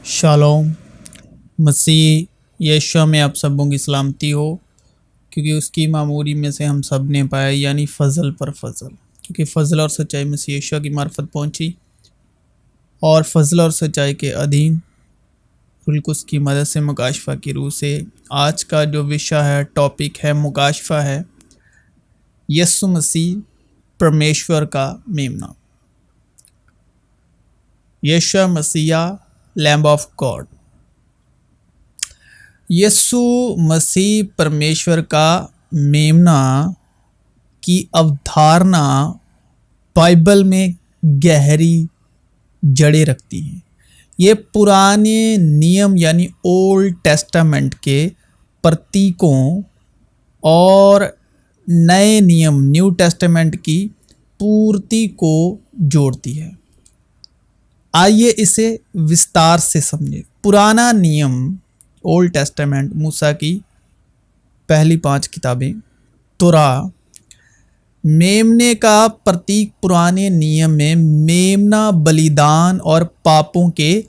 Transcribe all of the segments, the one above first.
Shalom. मसीह यीशु में आप सबों की सलामती हो, क्योंकि उसकी मामूरी में से हम सब ने पाया, यानी फ़ज़ल पर फ़ज़ल। क्योंकि फ़ज़ल और सच्चाई मसीह यीशु की मार्फत पहुंची और फ़ज़ल और सच्चाई के अधीन रुल्कुस की मदद से मुकाशफा की रूह से आज का जो विषय है, टॉपिक है, मुकाशफा है, यीशु मसीह परमेश्वर का मेमना। यीशु मसीहा लैम्ब ऑफ गॉड। यीशु मसीह परमेश्वर का मेमना की अवधारणा बाइबल में गहरी जड़ें रखती हैं। ये पुराने नियम यानी ओल्ड टेस्टामेंट के प्रतीकों और नए नियम न्यू टेस्टामेंट की पूर्ति को जोड़ती है। आइए इसे विस्तार से समझें। पुराना नियम ओल्ड टेस्टामेंट, मूसा की पहली 5 किताबें, तोरा, मेमने का प्रतीक पुराने नियम में मेमना बलिदान और पापों के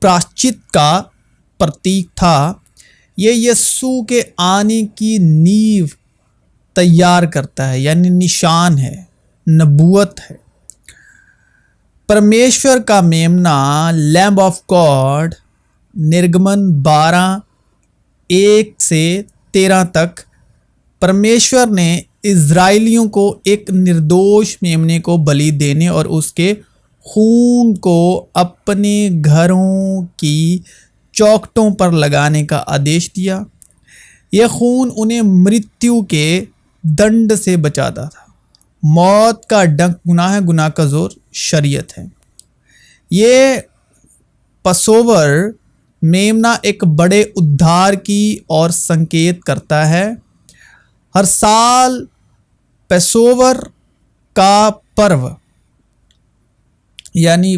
प्रायश्चित का प्रतीक था। ये यीशु के आने की नींव तैयार करता है, यानी निशान है, नबूवत है। परमेश्वर का मेमना लैम्ब ऑफ गॉड निर्गमन 12:1-13 तक परमेश्वर ने इज़राइलियों को एक निर्दोष मेमने को बलि देने और उसके खून को अपने घरों की चौखटों पर लगाने का आदेश दिया। यह खून उन्हें मृत्यु के दंड से बचाता था। मौत का डंक गुनाह है, गुनाह का जोर शरीयत है। ये पसोवर मेमना एक बड़े उद्धार की ओर संकेत करता है। हर साल पैसोवर का पर्व यानी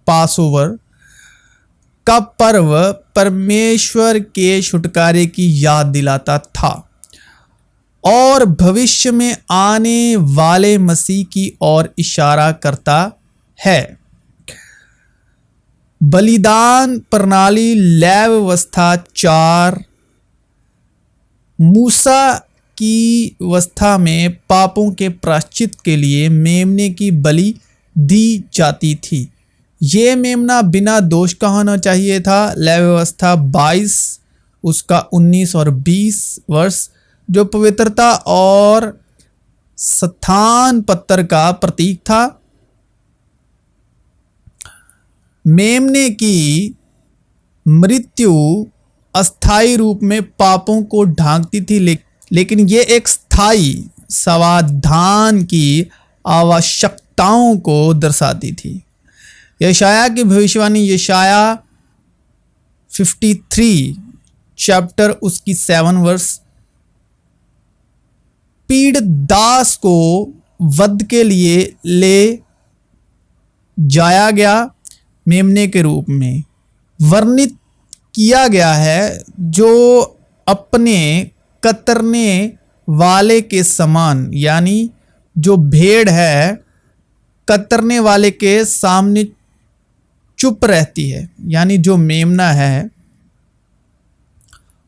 पासोवर का पर्व परमेश्वर के छुटकारे की याद दिलाता था और भविष्य में आने वाले मसीह की ओर इशारा करता है। बलिदान प्रणाली लैव व्यवस्था 4 मूसा की व्यवस्था में पापों के प्रायश्चित के लिए मेमने की बलि दी जाती थी। ये मेमना बिना दोष का होना चाहिए था। लैव व्यवस्था 22 उसका 19 और 20 वर्ष, जो पवित्रता और स्थान पत्र का प्रतीक था। मेमने की मृत्यु अस्थायी रूप में पापों को ढांकती थी, लेकिन ये एक स्थायी समाधान की आवश्यकताओं को दर्शाती थी। यशाया की भविष्यवाणी, यशाया 53 चैप्टर उसकी 7 वर्ष, पीड़ दास को वध के लिए ले जाया गया मेमने के रूप में वर्णित किया गया है, जो अपने कतरने वाले के समान, यानी जो भेड़ है कतरने वाले के सामने चुप रहती है, यानी जो मेमना है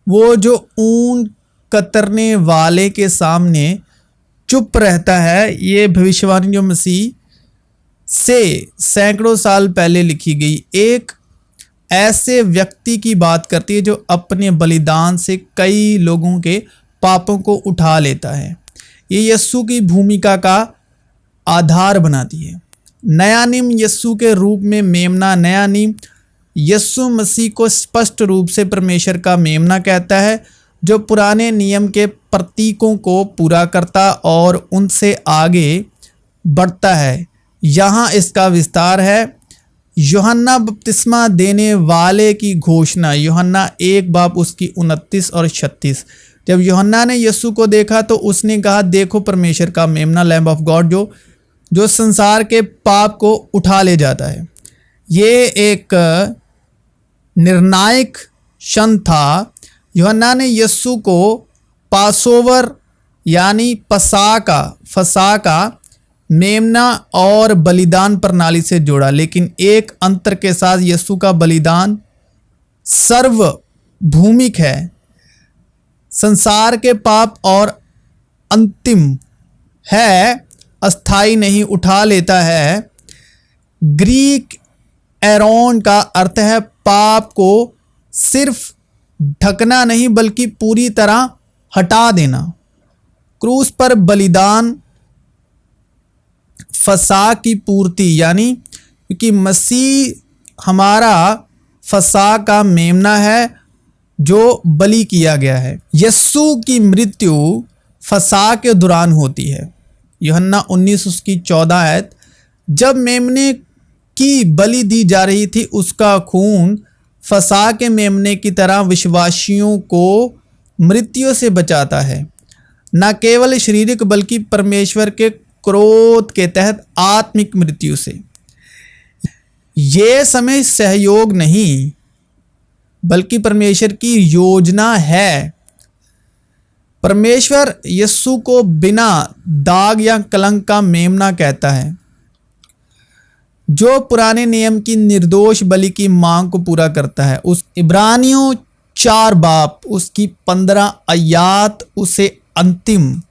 वो जो ऊन कतरने वाले के सामने चुप रहता है। ये भविष्यवाणी जो मसीह से सैकड़ों साल पहले लिखी गई एक ऐसे व्यक्ति की बात करती है जो अपने बलिदान से कई लोगों के पापों को उठा लेता है। ये यीशु की भूमिका का आधार बनाती है। नया नियम यीशु के रूप में मेमना, नया नियम यीशु मसीह को स्पष्ट रूप से परमेश्वर का मेमना कहता है, जो पुराने नियम के प्रतीकों को पूरा करता और उनसे आगे बढ़ता है। यहाँ इसका विस्तार है। यूहन्ना बपतिस्मा देने वाले की घोषणा, यूहन्ना 1 बाब उसकी 29 और 36। जब यूहन्ना ने यीशु को देखा तो उसने कहा, देखो परमेश्वर का मेमना, लैम्ब ऑफ गॉड, जो संसार के पाप को उठा ले जाता है। ये एक निर्णायक क्षण था। यूहन्ना ने यीशु को पासोवर यानी फसा का मेमना और बलिदान प्रणाली से जोड़ा, लेकिन एक अंतर के साथ यीशु का बलिदान सार्वभौमिक है, संसार के पाप और अंतिम है, अस्थाई नहीं, उठा लेता है। ग्रीक एरोन का अर्थ है पाप को सिर्फ ढकना नहीं बल्कि पूरी तरह हटा देना। क्रूस पर बलिदान फसा की पूर्ति, यानी क्योंकि मसीह हमारा फसा का मेमना है जो बलि किया गया है। यीशु की मृत्यु फसा के दौरान होती है। यूहन्ना 19 उसकी 14 आयत, जब मेमने की बलि दी जा रही थी उसका खून फसा के मेमने की तरह विश्वासियों को मृत्यु से बचाता है, न केवल शारीरिक बल्कि परमेश्वर के क्रोध के तहत आत्मिक मृत्यु से। ये समय सहयोग नहीं बल्कि परमेश्वर की योजना है। परमेश्वर यीशु को बिना दाग या कलंक का मेमना कहता है, जो पुराने नियम की निर्दोष बलि की मांग को पूरा करता है। उस इब्रानियों 4 बाब उसकी 15 आयत उसे अंतिम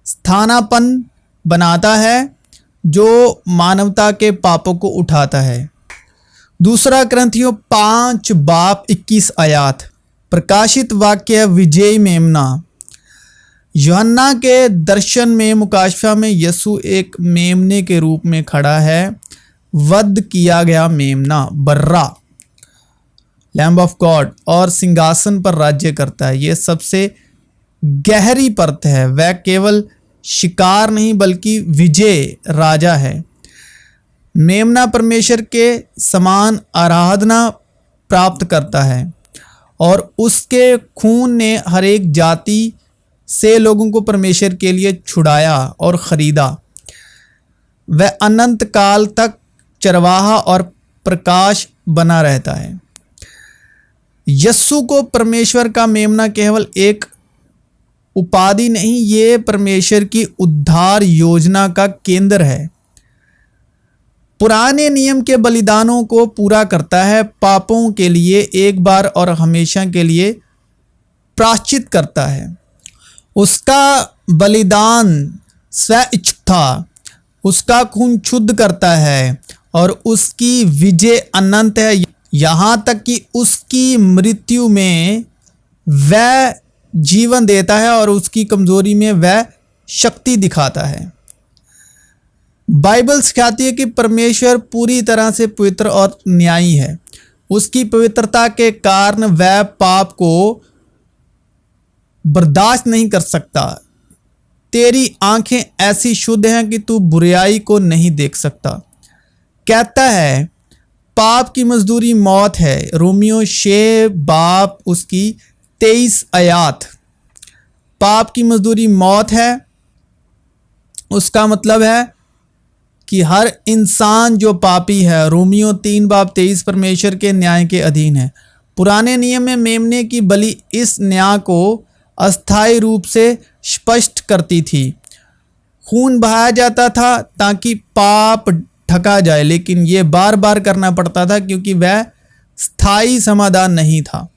स्थानापन्न बनाता है जो मानवता के पापों को उठाता है। दूसरा ग्रंथियों 5 बाब 21 आयत, प्रकाशित वाक्य विजयी मेमना। यूहन्ना के दर्शन में मुकाशफा में यीशु एक मेमने के रूप में खड़ा है, वध किया गया मेमना, बर्रा, लैम्ब ऑफ गॉड, और सिंहासन पर राज्य करता है। यह सबसे गहरी परत है। वह केवल शिकार नहीं बल्कि विजय राजा है। मेमना परमेश्वर के समान आराधना प्राप्त करता है और उसके खून ने हर एक जाति से लोगों को परमेश्वर के लिए छुड़ाया और खरीदा। वह अनंत काल तक चरवाहा और प्रकाश बना रहता है। यीशु को परमेश्वर का मेमना केवल एक उपाधि नहीं, ये परमेश्वर की उद्धार योजना का केंद्र है। पुराने नियम के बलिदानों को पूरा करता है, पापों के लिए एक बार और हमेशा के लिए प्रायश्चित करता है। उसका बलिदान स्वइच्छित था, उसका खून शुद्ध करता है और उसकी विजय अनंत है। यहाँ तक कि उसकी मृत्यु में वह जीवन देता है और उसकी कमजोरी में वह शक्ति दिखाता है। बाइबल सिखाती है कि परमेश्वर पूरी तरह से पवित्र और न्यायी है। उसकी पवित्रता के कारण वह पाप को बर्दाश्त नहीं कर सकता। तेरी आंखें ऐसी शुद्ध हैं कि तू बुराई को नहीं देख सकता। कहता है पाप की मजदूरी मौत है। रोमियो 6 बाब उसकी 23 आयत। पाप की मजदूरी मौत है, उसका मतलब है कि हर इंसान जो पापी है, रोमियो 3 बाब 23, परमेश्वर के न्याय के अधीन है। पुराने नियम में मेमने की बलि इस न्याय को अस्थायी रूप से स्पष्ट करती थी। खून बहाया जाता था ताकि पाप ढका जाए, लेकिन यह बार बार करना पड़ता था क्योंकि वह स्थायी समाधान नहीं था।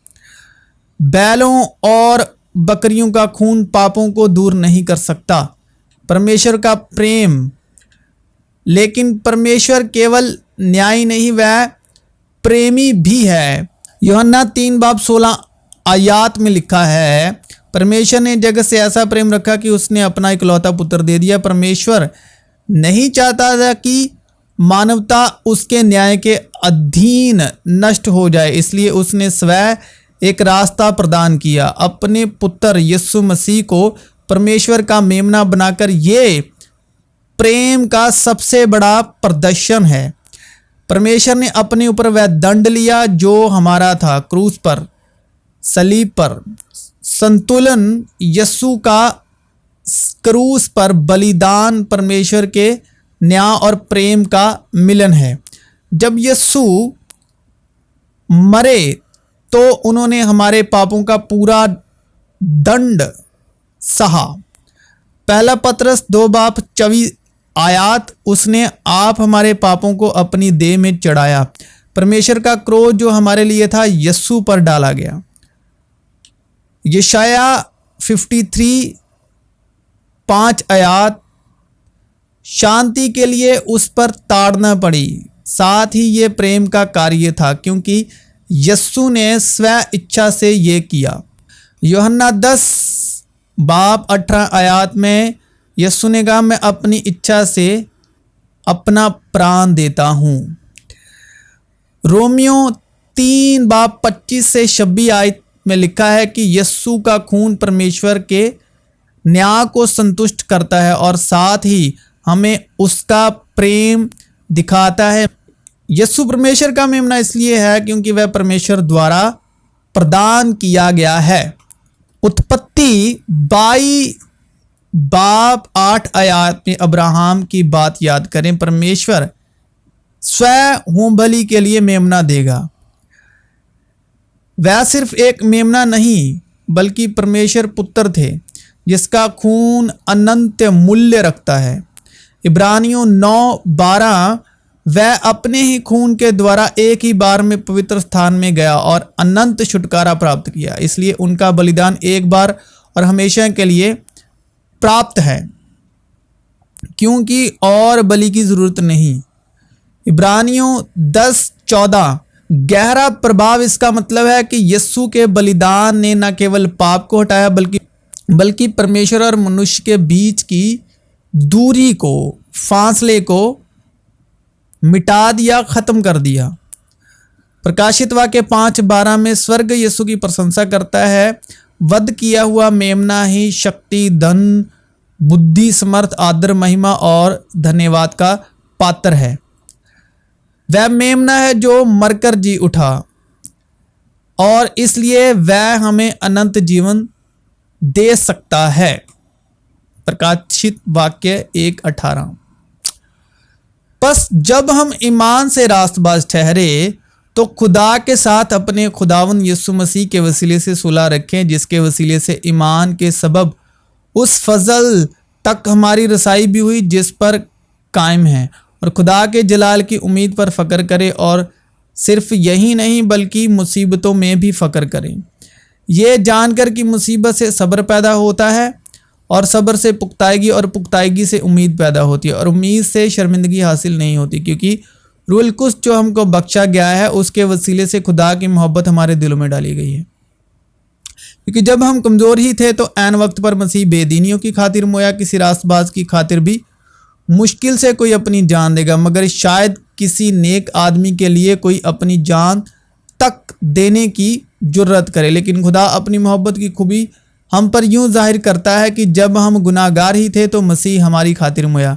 बैलों और बकरियों का खून पापों को दूर नहीं कर सकता। परमेश्वर का प्रेम, लेकिन परमेश्वर केवल न्यायी नहीं, वह प्रेमी भी है। यूहन्ना 3 बाब 16 आयत में लिखा है, परमेश्वर ने जगत से ऐसा प्रेम रखा कि उसने अपना इकलौता पुत्र दे दिया। परमेश्वर नहीं चाहता था कि मानवता उसके न्याय के अधीन नष्ट हो जाए, इसलिए उसने स्वयं एक रास्ता प्रदान किया। अपने पुत्र यीशु मसीह को परमेश्वर का मेमना बनाकर ये प्रेम का सबसे बड़ा प्रदर्शन है। परमेश्वर ने अपने ऊपर वह दंड लिया जो हमारा था। क्रूस पर, सलीब पर संतुलन यीशु का क्रूस पर बलिदान परमेश्वर के न्याय और प्रेम का मिलन है। जब यीशु मरे तो उन्होंने हमारे पापों का पूरा दंड सहा। पहला पतरस 2 बाब आयात, उसने आप हमारे पापों को अपनी देह में चढ़ाया। परमेश्वर का क्रोध जो हमारे लिए था यस्सु पर डाला गया। यशाया 53 5 आयात, शांति के लिए उस पर ताड़ना पड़ी, साथ ही ये प्रेम का कार्य था क्योंकि यस्सु ने स्व इच्छा से ये किया। यूहन्ना 10 बाब 18 आयात में यस्सु ने कहा, मैं अपनी इच्छा से अपना प्राण देता हूँ। रोमियो 3 बाब 25 से 26 आयत में लिखा है कि यस्सु का खून परमेश्वर के न्याय को संतुष्ट करता है और साथ ही हमें उसका प्रेम दिखाता है। यस्सु परमेश्वर का मेमना इसलिए है क्योंकि वह परमेश्वर द्वारा प्रदान किया गया है। उत्पत्ति 22 बाब 8 आयत में अब्राहम की बात याद करें। परमेश्वर स्वयं होम बलि के लिए मेमना देगा। वह सिर्फ एक मेमना नहीं बल्कि परमेश्वर पुत्र थे जिसका खून अनंत मूल्य रखता है। इब्रानियों 9:12, वह अपने ही खून के द्वारा एक ही बार में पवित्र स्थान में गया और अनंत छुटकारा प्राप्त किया, इसलिए उनका बलिदान एक बार और हमेशा के लिए प्राप्त है क्योंकि और बलि की जरूरत नहीं। इब्रानियों 10:14, गहरा प्रभाव इसका मतलब है कि यस्सु के बलिदान ने न केवल पाप को हटाया बल्कि परमेश्वर और मनुष्य के बीच की दूरी को, फासले को मिटा दिया, खत्म कर दिया। प्रकाशित वाक्य 5:12 में स्वर्ग यीशु की प्रशंसा करता है। वध किया हुआ मेमना ही शक्ति, धन, बुद्धि, समर्थ, आदर, महिमा और धन्यवाद का पात्र है। वह मेमना है जो मरकर जी उठा और इसलिए वह हमें अनंत जीवन दे सकता है। प्रकाशित वाक्य 1:18। बस जब हम ईमान से रास्तबाज ठहरे तो खुदा के साथ अपने खुदावन यीशु मसीह के वसीले से सुलह रखें, जिसके वसीले से ईमान के सबब उस फजल तक हमारी रसाई भी हुई जिस पर कायम है, और खुदा के जलाल की उम्मीद पर फ़क्र करें और सिर्फ यही नहीं बल्कि मुसीबतों में भी फ़क्र करें, ये जानकर कि मुसीबत से सब्र पैदा होता है और सब्र से पुख्ताई और पुख्ताई से उम्मीद पैदा होती है और उम्मीद से शर्मिंदगी हासिल नहीं होती, क्योंकि रूहुल कुद्स जो हमको बख्शा गया है उसके वसीले से खुदा की मोहब्बत हमारे दिलों में डाली गई है। क्योंकि जब हम कमज़ोर ही थे तो ऐन वक्त पर मसीह बेदीनियों की खातिर मोया, किसी रास्तबाज की खातिर भी मुश्किल से कोई अपनी जान देगा, मगर शायद किसी नेक आदमी के लिए कोई अपनी जान तक देने की जुर्रत करे। लेकिन खुदा अपनी मोहब्बत की खूबी हम पर यूं जाहिर करता है कि जब हम गुनाहगार ही थे तो मसीह हमारी खातिर मोया।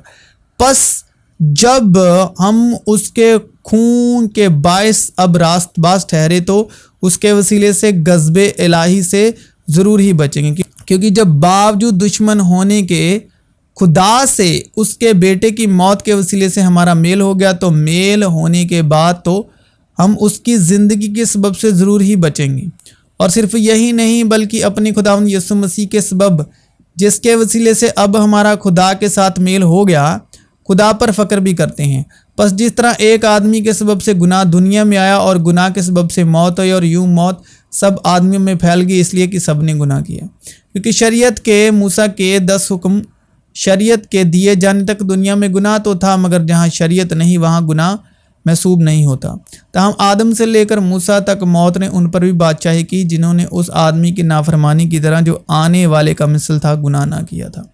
बस जब हम उसके खून के बायस अब रास्तबाज ठहरे तो उसके वसीले से गज़बे इलाही से ज़रूर ही बचेंगे, क्योंकि जब बावजूद दुश्मन होने के खुदा से उसके बेटे की मौत के वसीले से हमारा मेल हो गया, तो मेल होने के बाद तो हम उसकी ज़िंदगी के सबब से ज़रूर ही बचेंगे। और सिर्फ यही नहीं बल्कि अपने खुदावंद यीशु मसीह के सबब, जिसके वसीले से अब हमारा खुदा के साथ मेल हो गया, खुदा पर फ़क्र भी करते हैं। बस जिस तरह एक आदमी के सबब से गुनाह दुनिया में आया और गुनाह के सबब से मौत हुई, और यूं मौत सब आदमियों में फैल गई इसलिए कि सब ने गुनाह किया। क्योंकि शरीयत के मूसा के 10 हुक्म शरीयत के दिए जाने तक दुनिया में गुनाह तो था, मगर जहाँ शरीयत नहीं वहाँ गुनाह महसूब नहीं होता। तमाम आदम से लेकर मूसा तक मौत ने उन पर भी बादशाही की जिन्होंने उस आदमी की नाफरमानी की तरह जो आने वाले का मिसल था गुनाह ना किया था।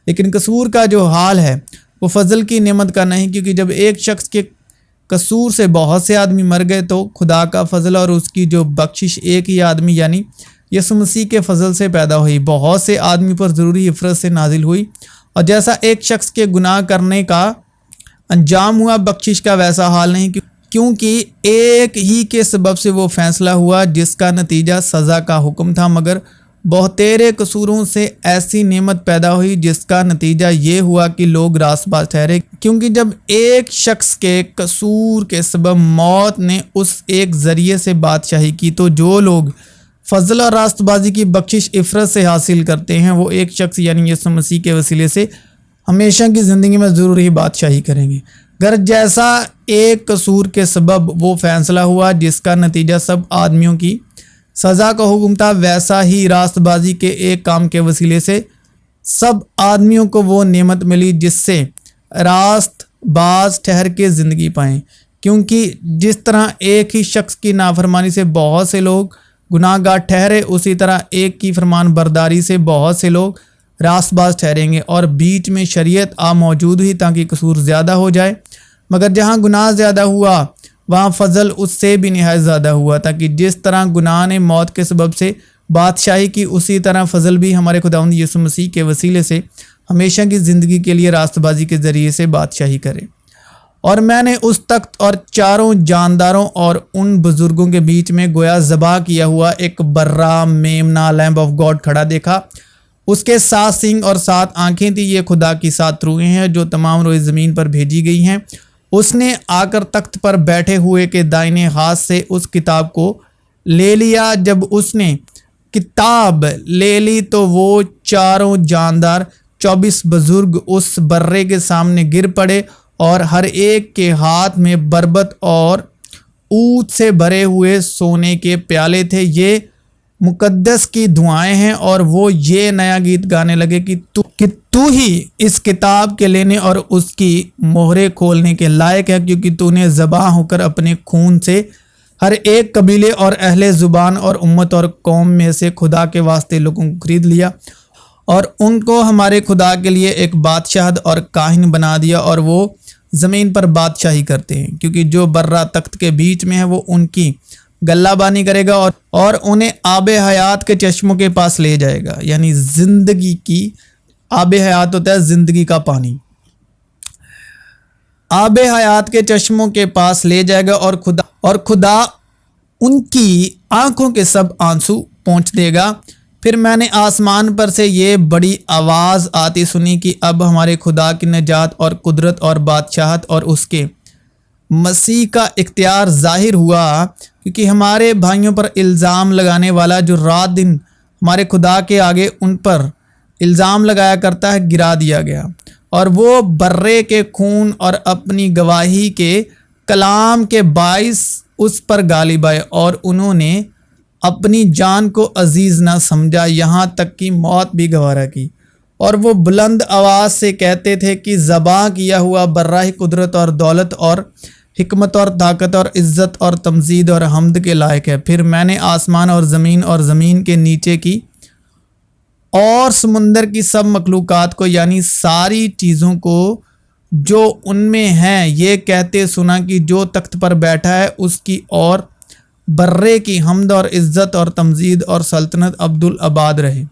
लेकिन कसूर का जो हाल है वो फजल की नेमत का नहीं, क्योंकि जब एक शख्स के कसूर से बहुत से आदमी मर गए तो खुदा का फजल और उसकी जो बख्शिश एक ही आदमी यानी यीशु मसीह के फजल से पैदा हुई, बहुत से आदमी पर ज़रूरी हिफरत से नाजिल हुई। और जैसा एक शख्स के गुनाह करने का अंजाम हुआ, बख्शिश का वैसा हाल नहीं, क्योंकि एक ही के सबब से वो फैसला हुआ जिसका नतीजा सज़ा का हुक्म था, मगर बहुतेरे कसूरों से ऐसी नेमत पैदा हुई जिसका नतीजा ये हुआ कि लोग रास्तबाज ठहरे। क्योंकि जब एक शख्स के कसूर के सबब मौत ने उस एक ज़रिए से बादशाही की, तो जो लोग फजल और रास्तबाजी की बख्शिश इफरत से हासिल करते हैं वो एक शख्स यानी यीशु मसीह के वसीले से हमेशा की ज़िंदगी में ज़रूर ही बादशाही करेंगे। गर जैसा एक कसूर के सबब वो फैसला हुआ जिसका नतीजा सब आदमियों की सज़ा का हुक्म था, वैसा ही रास्तबाजी के एक काम के वसीले से सब आदमियों को वो नेमत मिली जिससे रास्तबाज ठहर के ज़िंदगी पाएं। क्योंकि जिस तरह एक ही शख्स की नाफरमानी से बहुत से लोग गुनाहगार ठहरे, उसी तरह एक की फरमान बरदारी से बहुत से लोग रास्तबाज ठहरेंगे। और बीच में शरीयत आ मौजूद हुई ताकि कसूर ज़्यादा हो जाए, मगर जहाँ गुनाह ज़्यादा हुआ वहाँ फजल उससे भी नहायत ज़्यादा हुआ, ताकि जिस तरह गुनाह ने मौत के सबब से बादशाही की, उसी तरह फजल भी हमारे खुदावंद यीशु मसीह के वसीले से हमेशा की ज़िंदगी के लिए रास्तबाजी के ज़रिए से बादशाही करे। और मैंने उस तख्त और चारों जानदारों और उन बुजुर्गों के बीच में गोया ज़बा किया हुआ एक बर्रा मेमना लैम्ब ऑफ गॉड खड़ा देखा। उसके 7 सींग और 7 आंखें थी। ये खुदा की 7 रूहें हैं जो तमाम रोए ज़मीन पर भेजी गई हैं। उसने आकर तख्त पर बैठे हुए के दाहिने हाथ से उस किताब को ले लिया। जब उसने किताब ले ली तो वो चारों जानदार 24 बुजुर्ग उस बर्रे के सामने गिर पड़े और हर एक के हाथ में बरबत और ऊद से भरे हुए सोने के प्याले थे। ये मुकद्दस की दुआएं हैं। और वो ये नया गीत गाने लगे कि तू ही इस किताब के लेने और उसकी मोहरे खोलने के लायक है, क्योंकि तूने ज़बाह होकर अपने खून से हर एक कबीले और अहले ज़ुबान और उम्मत और कौम में से खुदा के वास्ते लोगों को खरीद लिया और उनको हमारे खुदा के लिए एक बादशाह और काहिन बना दिया, और वो ज़मीन पर बादशाही करते हैं। क्योंकि जो बर्रा तख्त के बीच में है वो उनकी गल्लाबानी करेगा और उन्हें आबे हयात के चश्मों के पास ले जाएगा। यानी ज़िंदगी की आबे हयात होता है ज़िंदगी का पानी। आबे हयात के चश्मों के पास ले जाएगा और खुदा उनकी आंखों के सब आंसू पोंछ देगा। फिर मैंने आसमान पर से ये बड़ी आवाज़ आती सुनी कि अब हमारे खुदा की निजात और कुदरत और बादशाहत और उसके मसीह का इख्तियार जाहिर हुआ, क्योंकि हमारे भाइयों पर इल्ज़ाम लगाने वाला जो रात दिन हमारे खुदा के आगे उन पर इल्ज़ाम लगाया करता है गिरा दिया गया। और वो बर्रे के खून और अपनी गवाही के कलाम के बाइस उस पर गालिब आए और उन्होंने अपनी जान को अजीज़ ना समझा, यहाँ तक कि मौत भी गवारा की। और वो बुलंद आवाज़ से कहते थे कि ज़बा किया हुआ बर्रा ही कुदरत और दौलत और हिकमत और ताकत और इज़्ज़त और तमजीद और हम्द के लायक है। फिर मैंने आसमान और ज़मीन के नीचे की और समुंदर की सब मखलूक़ात को, यानी सारी चीज़ों को जो उनमें हैं, ये कहते सुना कि जो तख्त पर बैठा है उसकी और बर्रे की हम्द और इज़्ज़त और तमजीद और सल्तनत अब्दुल आबाद रहे।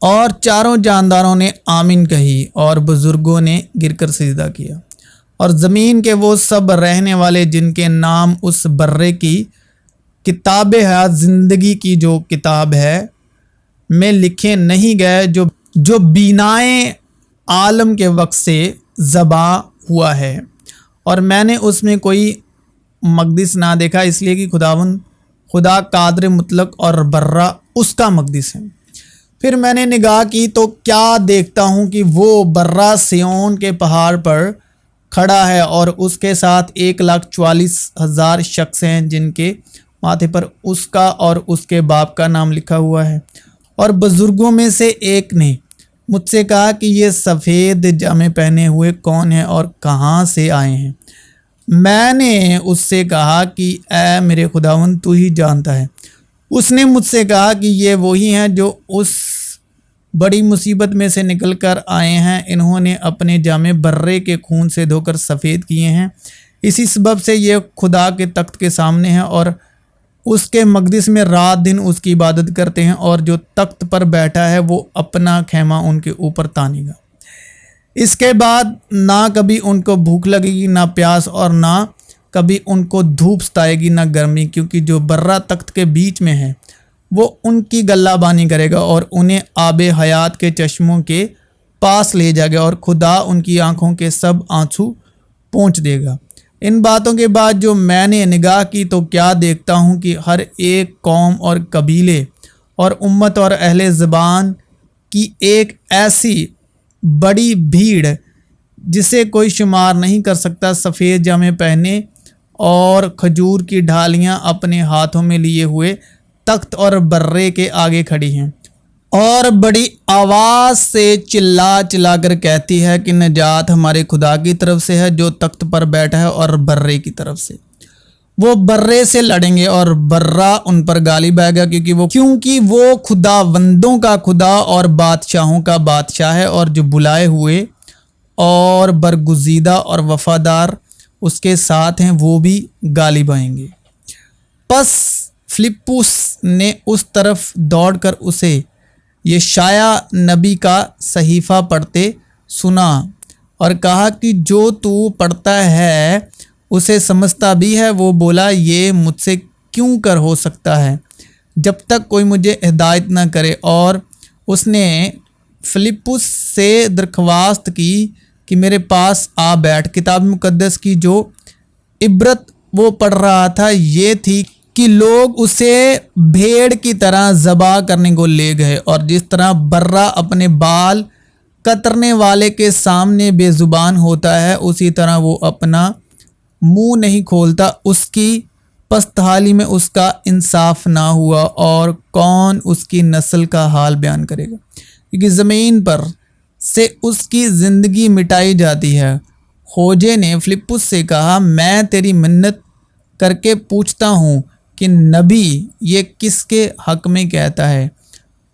और चारों जानदारों ने आमीन कही और बुज़ुर्गों ने गिरकर सजदा किया। और ज़मीन के वो सब रहने वाले जिनके नाम उस बर्रे की किताब हयात ज़िंदगी की जो किताब है में लिखे नहीं गए, जो बीनाए आलम के वक्त से ज़बा हुआ है। और मैंने उसमें कोई मकदिस ना देखा, इसलिए कि खुदा कादर मुतलक और बर्रा उसका मकदिस है। फिर मैंने निगाह की तो क्या देखता हूँ कि वो बर्रा सियोन के पहाड़ पर खड़ा है और उसके साथ 1,44,000 शख्स हैं जिनके माथे पर उसका और उसके बाप का नाम लिखा हुआ है। और बुजुर्गों में से एक ने मुझसे कहा कि ये सफ़ेद जामे पहने हुए कौन है और कहाँ से आए हैं। मैंने उससे कहा कि ऐ मेरे खुदावंद तू ही जानता है। उसने मुझसे कहा कि ये वही हैं जो उस बड़ी मुसीबत में से निकल कर आए हैं। इन्होंने अपने जामे बर्रे के खून से धोकर सफ़ेद किए हैं। इसी सबब से ये खुदा के तख्त के सामने हैं और उसके मकदिस में रात दिन उसकी इबादत करते हैं। और जो तख्त पर बैठा है वो अपना खैमा उनके ऊपर तानेगा। इसके बाद ना कभी उनको भूख लगेगी ना प्यास, और ना कभी उनको धूप सताएगी ना गर्मी, क्योंकि जो बर्रा तख्त के बीच में है वो उनकी गल्लाबानी करेगा और उन्हें आबे हयात के चश्मों के पास ले जाएगा और खुदा उनकी आंखों के सब आंसू पोंछ देगा। इन बातों के बाद जो मैंने निगाह की तो क्या देखता हूँ कि हर एक कौम और कबीले और उम्मत और अहले ज़बान की एक ऐसी बड़ी भीड़ जिसे कोई शुमार नहीं कर सकता, सफ़ेद जामे पहने और खजूर की ढालियाँ अपने हाथों में लिए हुए तख्त और बर्रे के आगे खड़ी हैं और बड़ी आवाज़ से चिल्ला चिल्ला कर कहती है कि निजात हमारे खुदा की तरफ से है जो तख्त पर बैठा है और बर्रे की तरफ से। वो बर्रे से लड़ेंगे और बर्रा उन पर गालिब आएगा क्योंकि वो खुदावंदों का खुदा और बादशाहों का बादशाह है और जो बुलाए हुए और बरगुज़ीदा और वफादार उसके साथ हैं वो भी गालिब आएंगे। बस फिलिप्पुस ने उस तरफ दौड़कर उसे यशाया नबी का सहीफ़ा पढ़ते सुना और कहा कि जो तू पढ़ता है उसे समझता भी है। वो बोला, ये मुझसे क्यों कर हो सकता है जब तक कोई मुझे हिदायत ना करे। और उसने फिलिप्पुस से दरख्वास्त की कि मेरे पास आ बैठ। किताब मुकद्दस की जो इबरत वो पढ़ रहा था ये थी कि लोग उसे भेड़ की तरह ज़बा करने को ले गए और जिस तरह बर्रा अपने बाल कतरने वाले के सामने बेजुबान होता है उसी तरह वो अपना मुंह नहीं खोलता। उसकी पस्तहाली में उसका इंसाफ ना हुआ और कौन उसकी नस्ल का हाल बयान करेगा, क्योंकि ज़मीन पर से उसकी ज़िंदगी मिटाई जाती है। खोजे ने फिलिप्पुस से कहा, मैं तेरी मिन्नत करके पूछता हूँ कि नबी ये किसके हक में कहता है,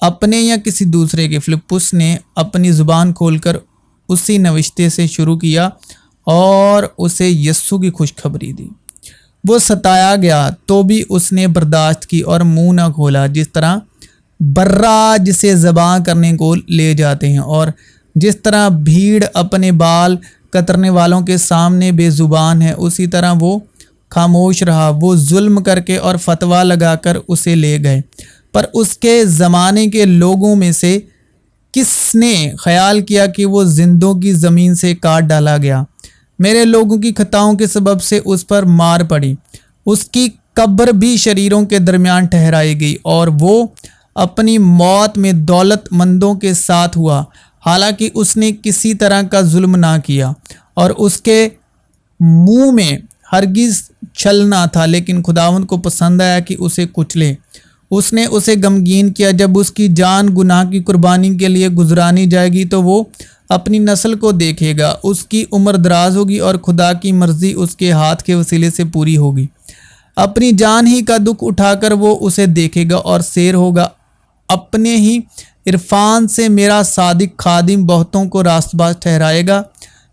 अपने या किसी दूसरे के। फिलिप्पुस ने अपनी ज़ुबान खोलकर उसी नविश्ते से शुरू किया और उसे यस्सु की खुशखबरी दी। वो सताया गया तो भी उसने बर्दाश्त की और मुंह न खोला, जिस तरह बर्रा जिसे ज़बा करने को ले जाते हैं और जिस तरह भीड़ अपने बाल कतरने वालों के सामने बेजुबान है उसी तरह वो खामोश रहा। वो जुल्म करके और फतवा लगाकर उसे ले गए, पर उसके ज़माने के लोगों में से किसने ख्याल किया कि वो जिंदों की ज़मीन से काट डाला गया। मेरे लोगों की खताओं के सबब से उस पर मार पड़ी। उसकी कब्र भी शरीरों के दरमियान ठहराई गई और वो अपनी मौत में दौलतमंदों के साथ हुआ, हालांकि उसने किसी तरह का जुल्म ना किया और उसके मुंह में हरगिज़ छल ना था। लेकिन खुदावंद को पसंद आया कि उसे कुचले। उसने उसे गमगीन किया। जब उसकी जान गुनाह की कुर्बानी के लिए गुजरानी जाएगी तो वो अपनी नस्ल को देखेगा। उसकी उम्र दराज होगी और खुदा की मर्जी उसके हाथ के वसीले से पूरी होगी। अपनी जान ही का दुख उठाकर वो उसे देखेगा और शेर होगा। अपने ही इरफान से मेरा सादिक खादिम बहुतों को रास्तबाज ठहराएगा,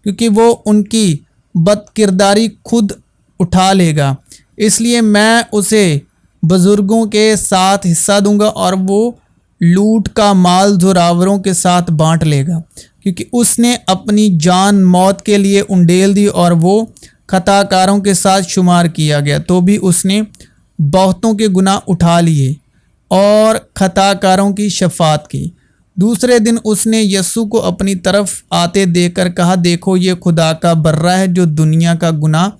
क्योंकि वो उनकी बदकिरदारी खुद उठा लेगा। इसलिए मैं उसे बुजुर्गों के साथ हिस्सा दूंगा और वो लूट का माल जोरावरों के साथ बांट लेगा, क्योंकि उसने अपनी जान मौत के लिए उंडेल दी और वो खताकारों के साथ शुमार किया गया। तो भी उसने बहुतों के गुनाह उठा लिए और खताकारों की शफात की। दूसरे दिन उसने यस्सु को अपनी तरफ आते देखकर कहा, देखो ये खुदा का बर्रा है जो दुनिया का गुनाह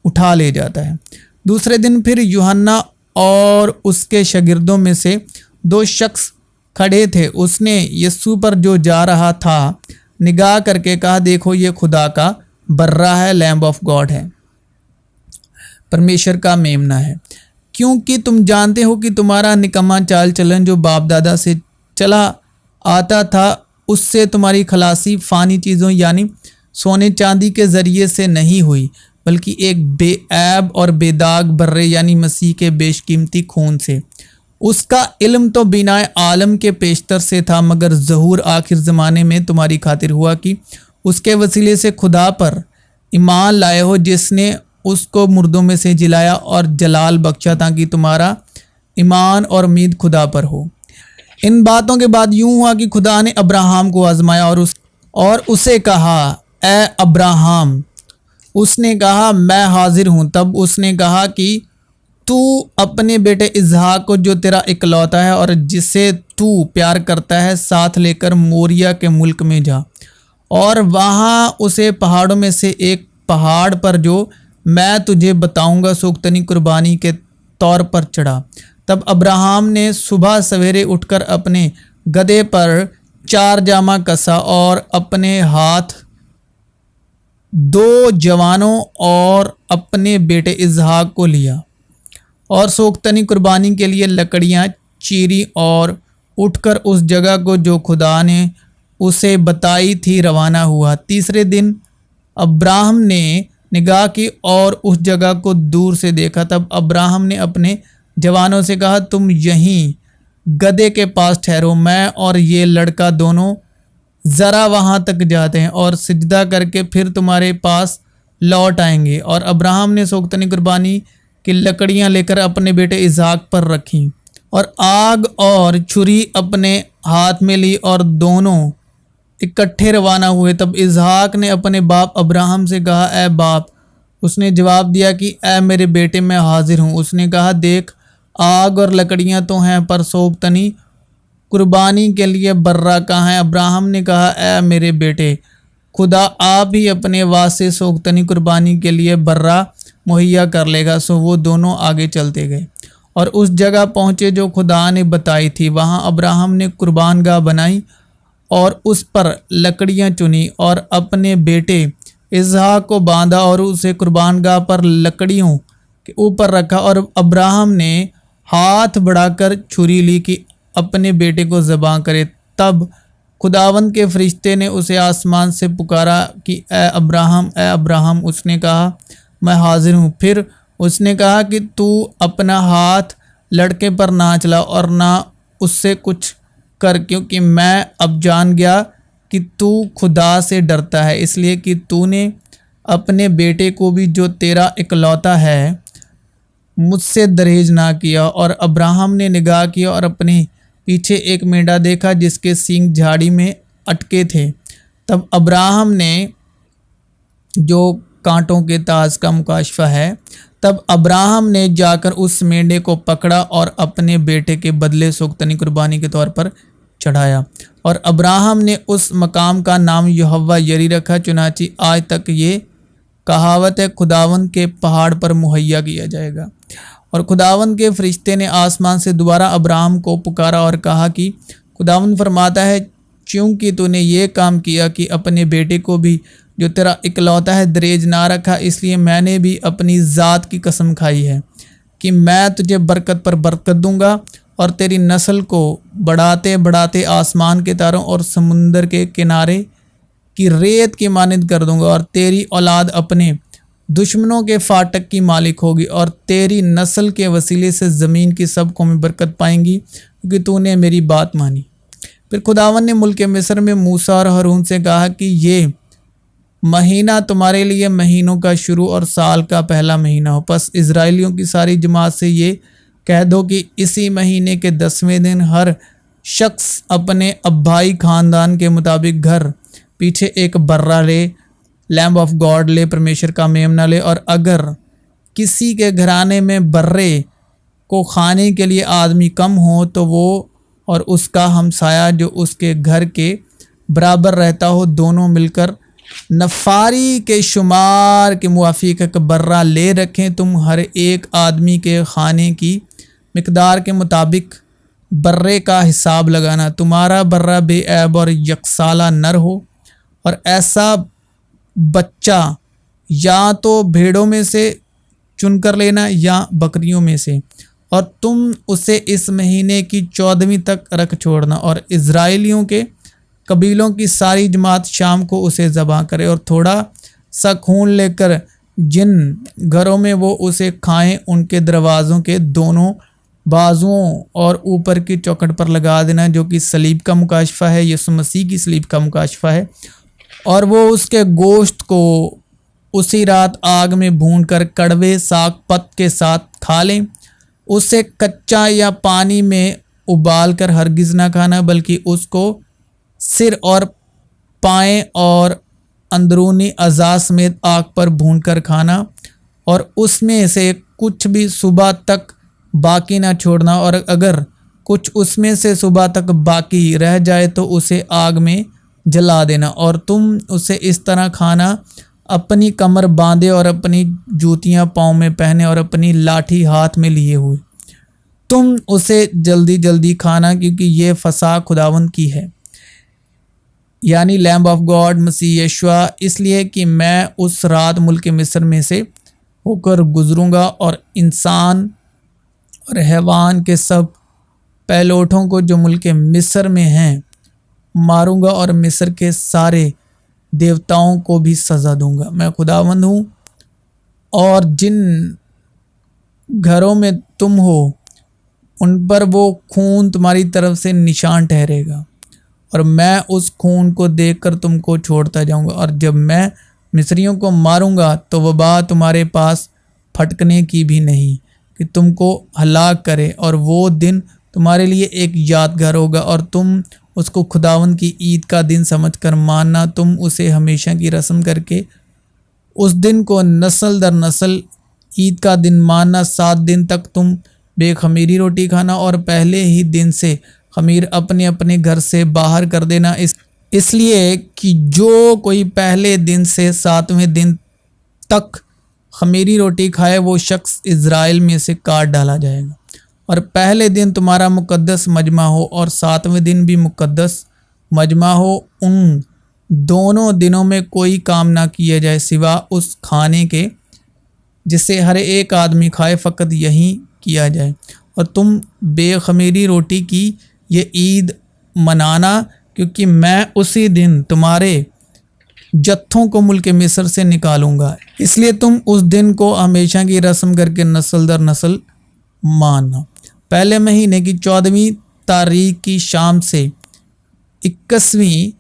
उठा ले जाता है। दूसरे दिन फिर यूहन्ना और उसके शागिर्दों में से दो शख्स खड़े थे। उसने यस्सु पर जो जा रहा था निगाह करके कहा, देखो ये खुदा का बर्रा है, लैम्ब ऑफ गॉड है, परमेश्वर का मेमना है। क्योंकि तुम जानते हो कि तुम्हारा निकम्मा चाल चलन जो बाप दादा से चला आता था उससे तुम्हारी खलासी फ़ानी चीज़ों यानी सोने चांदी के ज़रिए से नहीं हुई, बल्कि एक बेऐब और बेदाग बर्रे यानी मसीह के बेशकीमती खून से। उसका इल्म तो बिना आलम के पेशतर से था, मगर ज़हूर आखिर ज़माने में तुम्हारी खातिर हुआ कि उसके वसीले से खुदा पर ईमान लाए हो, जिसने उसको मुर्दों में से जिलाया और जलाल बख्शा, ताकि तुम्हारा ईमान और उम्मीद खुदा पर हो। इन बातों के बाद यूं हुआ कि खुदा ने अब्राहम को आजमाया और उसे कहा, ए अब्राहम। उसने कहा, मैं हाजिर हूँ। तब उसने कहा कि तू अपने बेटे इसहाक को जो तेरा इकलौता है और जिसे तू प्यार करता है साथ लेकर मोरिया के मुल्क में जा और वहाँ उसे पहाड़ों में से एक पहाड़ पर जो मैं तुझे बताऊंगा सोख्तनी कुर्बानी के तौर पर चढ़ा। तब अब्राहम ने सुबह सवेरे उठकर अपने गधे पर 4 जामा कसा और अपने हाथ दो जवानों और अपने बेटे इसहाक को लिया और सोख्तनी कुर्बानी के लिए लकड़ियां चीरी और उठकर उस जगह को जो खुदा ने उसे बताई थी रवाना हुआ। तीसरे दिन अब्राहम ने निगाह की और उस जगह को दूर से देखा। तब अब्राहम ने अपने जवानों से कहा, तुम यहीं गदे के पास ठहरो, मैं और ये लड़का दोनों ज़रा वहाँ तक जाते हैं और सिजदा करके फिर तुम्हारे पास लौट आएंगे। और अब्राहम ने सोख्तनी कुर्बानी की लकड़ियाँ लेकर अपने बेटे इसहाक पर रखीं और आग और छुरी अपने हाथ में ली और दोनों इकट्ठे रवाना हुए। तब इसहाक ने अपने बाप अब्राहम से कहा, ए बाप। उसने जवाब दिया कि ए मेरे बेटे, मैं हाजिर हूँ। उसने कहा, देख, आग और लकड़ियाँ तो हैं, पर सोख्तनी कुर्बानी के लिए बर्रा कहाँ है? अब्राहम ने कहा, ए मेरे बेटे, खुदा आप ही अपने वास्ते सोख्तनी कुर्बानी के लिए बर्रा मुहैया कर लेगा। सो वो दोनों आगे चलते गए और उस जगह पहुँचे जो खुदा ने बताई थी। वहाँ अब्राहम ने कुर्बानगाह बनाई और उस पर लकड़ियाँ चुनी और अपने बेटे इसहाक को बांधा और उसे कुर्बानगाह पर लकड़ियों के ऊपर रखा। और अब्राहम ने हाथ बढ़ाकर छुरी ली कि अपने बेटे को ज़बाह करे। तब खुदावंद के फरिश्ते ने उसे आसमान से पुकारा कि ए अब्राहम, ए अब्राहम। उसने कहा, मैं हाजिर हूँ। फिर उसने कहा कि तू अपना हाथ लड़के पर ना चला और ना उससे कुछ कर, क्योंकि मैं अब जान गया कि तू खुदा से डरता है, इसलिए कि तूने अपने बेटे को भी, जो तेरा इकलौता है, मुझसे दरहेज ना किया। और अब्राहम ने निगाह किया और अपने पीछे एक मेंढा देखा जिसके सींग झाड़ी में अटके थे। तब अब्राहम ने, जो कांटों के ताज का मुकाशफा है, तब अब्राहम ने जाकर उस मेंढे को पकड़ा और अपने बेटे के बदले सोख्तनी कुर्बानी के तौर पर चढ़ाया। और अब्राहम ने उस मकाम का नाम यहोवा यरी रखा। चुनांचे आज तक ये कहावत है, खुदावंद के पहाड़ पर मुहैया किया जाएगा। और खुदावंद के फरिश्ते ने आसमान से दोबारा अब्राहम को पुकारा और कहा कि खुदावंद फरमाता है, क्योंकि तूने ये काम किया कि अपने बेटे को भी, जो तेरा इकलौता है, दरेज ना रखा, इसलिए मैंने भी अपनी ज़ात की कसम खाई है कि मैं तुझे बरकत पर बरकत दूंगा और तेरी नस्ल को बढ़ाते बढ़ाते आसमान के तारों और समुंदर के किनारे की रेत की मानद कर दूंगा। और तेरी औलाद अपने दुश्मनों के फाटक की मालिक होगी और तेरी नस्ल के वसीले से ज़मीन की सब कौमें बरकत पाएंगी, क्योंकि तूने मेरी बात मानी। फिर खुदावन ने मुल्क मिस्र में मूसा और हारून से कहा कि ये महीना तुम्हारे लिए महीनों का शुरू और साल का पहला महीना हो। बस इजराइलियों की सारी जमात से ये कह दो कि इसी महीने के 10वें दिन हर शख्स अपने अब्बाई ख़ानदान के मुताबिक घर पीछे एक बर्रा ले, लैम्ब ऑफ गॉड ले, परमेश्वर का मेमना ले। और अगर किसी के घराने में बर्रे को खाने के लिए आदमी कम हो तो वो और उसका हमसाया जो उसके घर के बराबर रहता हो, दोनों मिलकर नफारी के शुमार के मुआफिक एक बर्रा ले रखें। तुम हर एक आदमी के खाने की मिकदार के मुताबिक बर्रे का हिसाब लगाना। तुम्हारा बर्रा बेऐब और यकसाला नर हो, और ऐसा बच्चा या तो भेड़ों में से चुनकर लेना या बकरियों में से, और तुम उसे इस महीने की 14वीं तक रख छोड़ना। और इजराइलियों के कबीलों की सारी जमात शाम को उसे ज़बाह करे और थोड़ा सा खून लेकर जिन घरों में वो उसे खाएं उनके दरवाज़ों के दोनों बाजुओं और ऊपर की चौखट पर लगा देना, जो कि सलीब का मुकाशफा है, यीशु मसीह की सलीब का मुकाशफा है। और वो उसके गोश्त को उसी रात आग में भूनकर कड़वे साग पत के साथ खा लें। उसे कच्चा या पानी में उबाल कर हरगिज़ ना खाना, बल्कि उसको सिर और पाएँ और अंदरूनी अज़ा समेत आग पर भूनकर खाना, और उसमें से कुछ भी सुबह तक बाकी ना छोड़ना। और अगर कुछ उसमें से सुबह तक बाकी रह जाए तो उसे आग में जला देना। और तुम उसे इस तरह खाना, अपनी कमर बांधे और अपनी जूतियां पाँव में पहने और अपनी लाठी हाथ में लिए हुए। तुम उसे जल्दी जल्दी खाना, क्योंकि ये फसा खुदावंद की है। यानी लैम्ब ऑफ गॉड मसीह यीशुआ, इसलिए कि मैं उस रात मुल्क मिस्र में से होकर गुजरूंगा और इंसान और हैवान के सब पहलोठों को जो मुल्क मिस्र में हैं मारूंगा और मिस्र के सारे देवताओं को भी सज़ा दूंगा। मैं खुदावंद हूँ और जिन घरों में तुम हो उन पर वो खून तुम्हारी तरफ से निशान ठहरेगा और मैं उस खून को देखकर तुमको छोड़ता जाऊंगा। और जब मैं मिस्रियों को मारूंगा तो वबा तुम्हारे पास फटकने की भी नहीं कि तुमको हलाक करे, और वो दिन तुम्हारे लिए एक यादगार होगा और तुम उसको खुदावंद की ईद का दिन समझकर मानना। तुम उसे हमेशा की रस्म करके उस दिन को नस्ल दर नस्ल ईद का दिन मानना। 7 दिन तक तुम बेखमीरी रोटी खाना और पहले ही दिन से खमीर अपने अपने घर से बाहर कर देना, इसलिए कि जो कोई पहले दिन से 7वें दिन तक खमीरी रोटी खाए वो शख्स इज़राइल में से काट डाला जाएगा। और पहले दिन तुम्हारा मुकद्दस मजमा हो और 7वें दिन भी मुकद्दस मजमा हो। उन दोनों दिनों में कोई काम ना किया जाए सिवा उस खाने के जिसे हर एक आदमी खाए, फ़कत यही किया जाए। और तुम बेखमीरी रोटी की ये ईद मनाना, क्योंकि मैं उसी दिन तुम्हारे जत्थों को मुल्क मिस्र से निकालूंगा। इसलिए तुम उस दिन को हमेशा की रस्म करके नस्ल दर नस्ल मानना। पहले महीने की 14वीं तारीख की शाम से 21वीं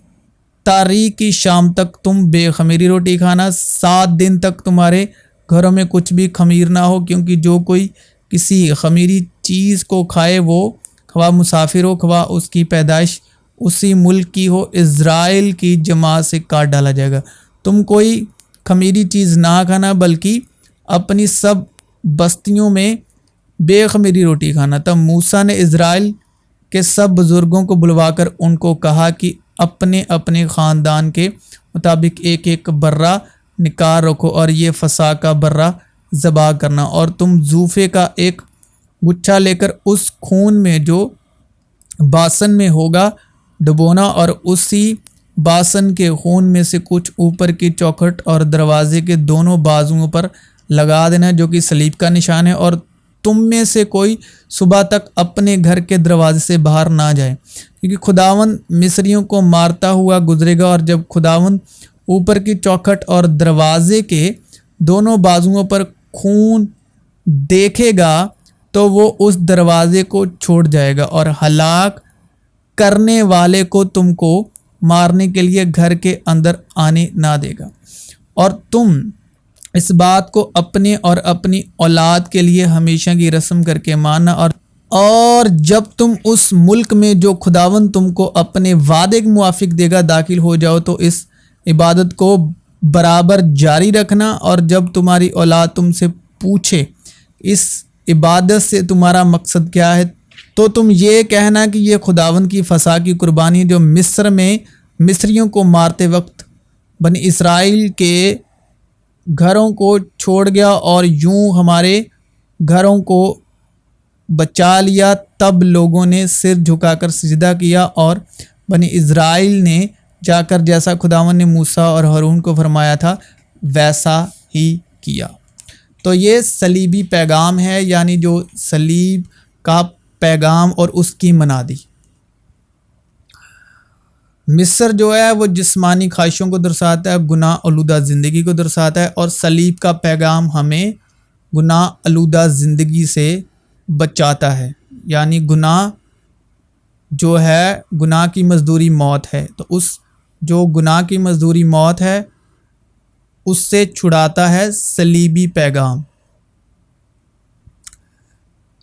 तारीख की शाम तक तुम बेखमीरी रोटी खाना। 7 दिन तक तुम्हारे घरों में कुछ भी खमीर ना हो, क्योंकि जो कोई किसी खमीरी चीज़ को खाए वो खवा मुसाफिर हो खवा उसकी पैदाइश उसी मुल्क की हो, इज़राइल की जमात से काट डाला जाएगा। तुम कोई खमीरी चीज़ ना खाना बल्कि अपनी सब बस्तियों में बेखमीरी रोटी खाना। तब मूसा ने इज़राइल के सब बुज़ुर्गों को बुलवाकर उनको कहा कि अपने अपने ख़ानदान के मुताबिक एक एक बर्रा निकाल रखो और ये फसा का बर्रा ज़बा करना। और तुम जूफे का एक गुच्छा लेकर उस खून में जो बासन में होगा डुबोना और उसी बासन के खून में से कुछ ऊपर की चौखट और दरवाजे के दोनों बाजुओं पर लगा देना, जो कि सलीब का निशान है। और तुम में से कोई सुबह तक अपने घर के दरवाजे से बाहर ना जाए, क्योंकि खुदावंद मिस्रियों को मारता हुआ गुजरेगा। और जब खुदावंद ऊपर की चौखट और दरवाजे के दोनों बाजुओं पर खून देखेगा तो वो उस दरवाजे को छोड़ जाएगा और हलाक करने वाले को तुमको मारने के लिए घर के अंदर आने ना देगा। और तुम इस बात को अपने और अपनी औलाद के लिए हमेशा की रस्म करके मानना। और जब तुम उस मुल्क में जो खुदावंद तुमको अपने वादे के मुआफिक देगा दाखिल हो जाओ तो इस इबादत को बराबर जारी रखना। और जब तुम्हारी औलाद तुमसे पूछे इस इबादत से तुम्हारा मकसद क्या है, तो तुम ये कहना कि ये खुदावंद की फसा की कुर्बानी जो मिस्र में मिस्रियों को मारते वक्त बनी इसराइल के घरों को छोड़ गया और यूं हमारे घरों को बचा लिया। तब लोगों ने सिर झुकाकर सजदा किया और बनी इज़राइल ने जाकर जैसा खुदावंद ने मूसा और हारून को फरमाया था वैसा ही किया। तो ये सलीबी पैगाम है, यानी जो सलीब का पैगाम और उसकी मनादी। मिस्र जो है वो जिस्मानी ख्वाहिशों को दर्शाता है, गुनाह आलूदा ज़िंदगी को दर्शाता है, और सलीब का पैगाम हमें गुनाह आलूदा ज़िंदगी से बचाता है। यानी गुनाह जो है, गुनाह की मजदूरी मौत है, तो उस जो गुनाह की मजदूरी मौत है उससे छुड़ाता है सलीबी पैगाम।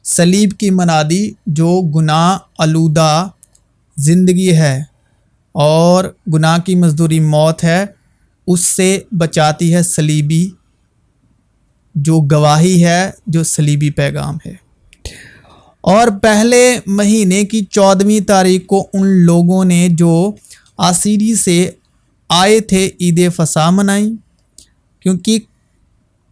सलीब की मनादी जो गुनाह आलूदा ज़िंदगी है और गुनाह की मजदूरी मौत है, उससे बचाती है सलीबी जो गवाही है, जो सलीबी पैगाम है। और पहले महीने की 14वीं तारीख को उन लोगों ने जो आसीरी से आए थे ईद फसा मनाई, क्योंकि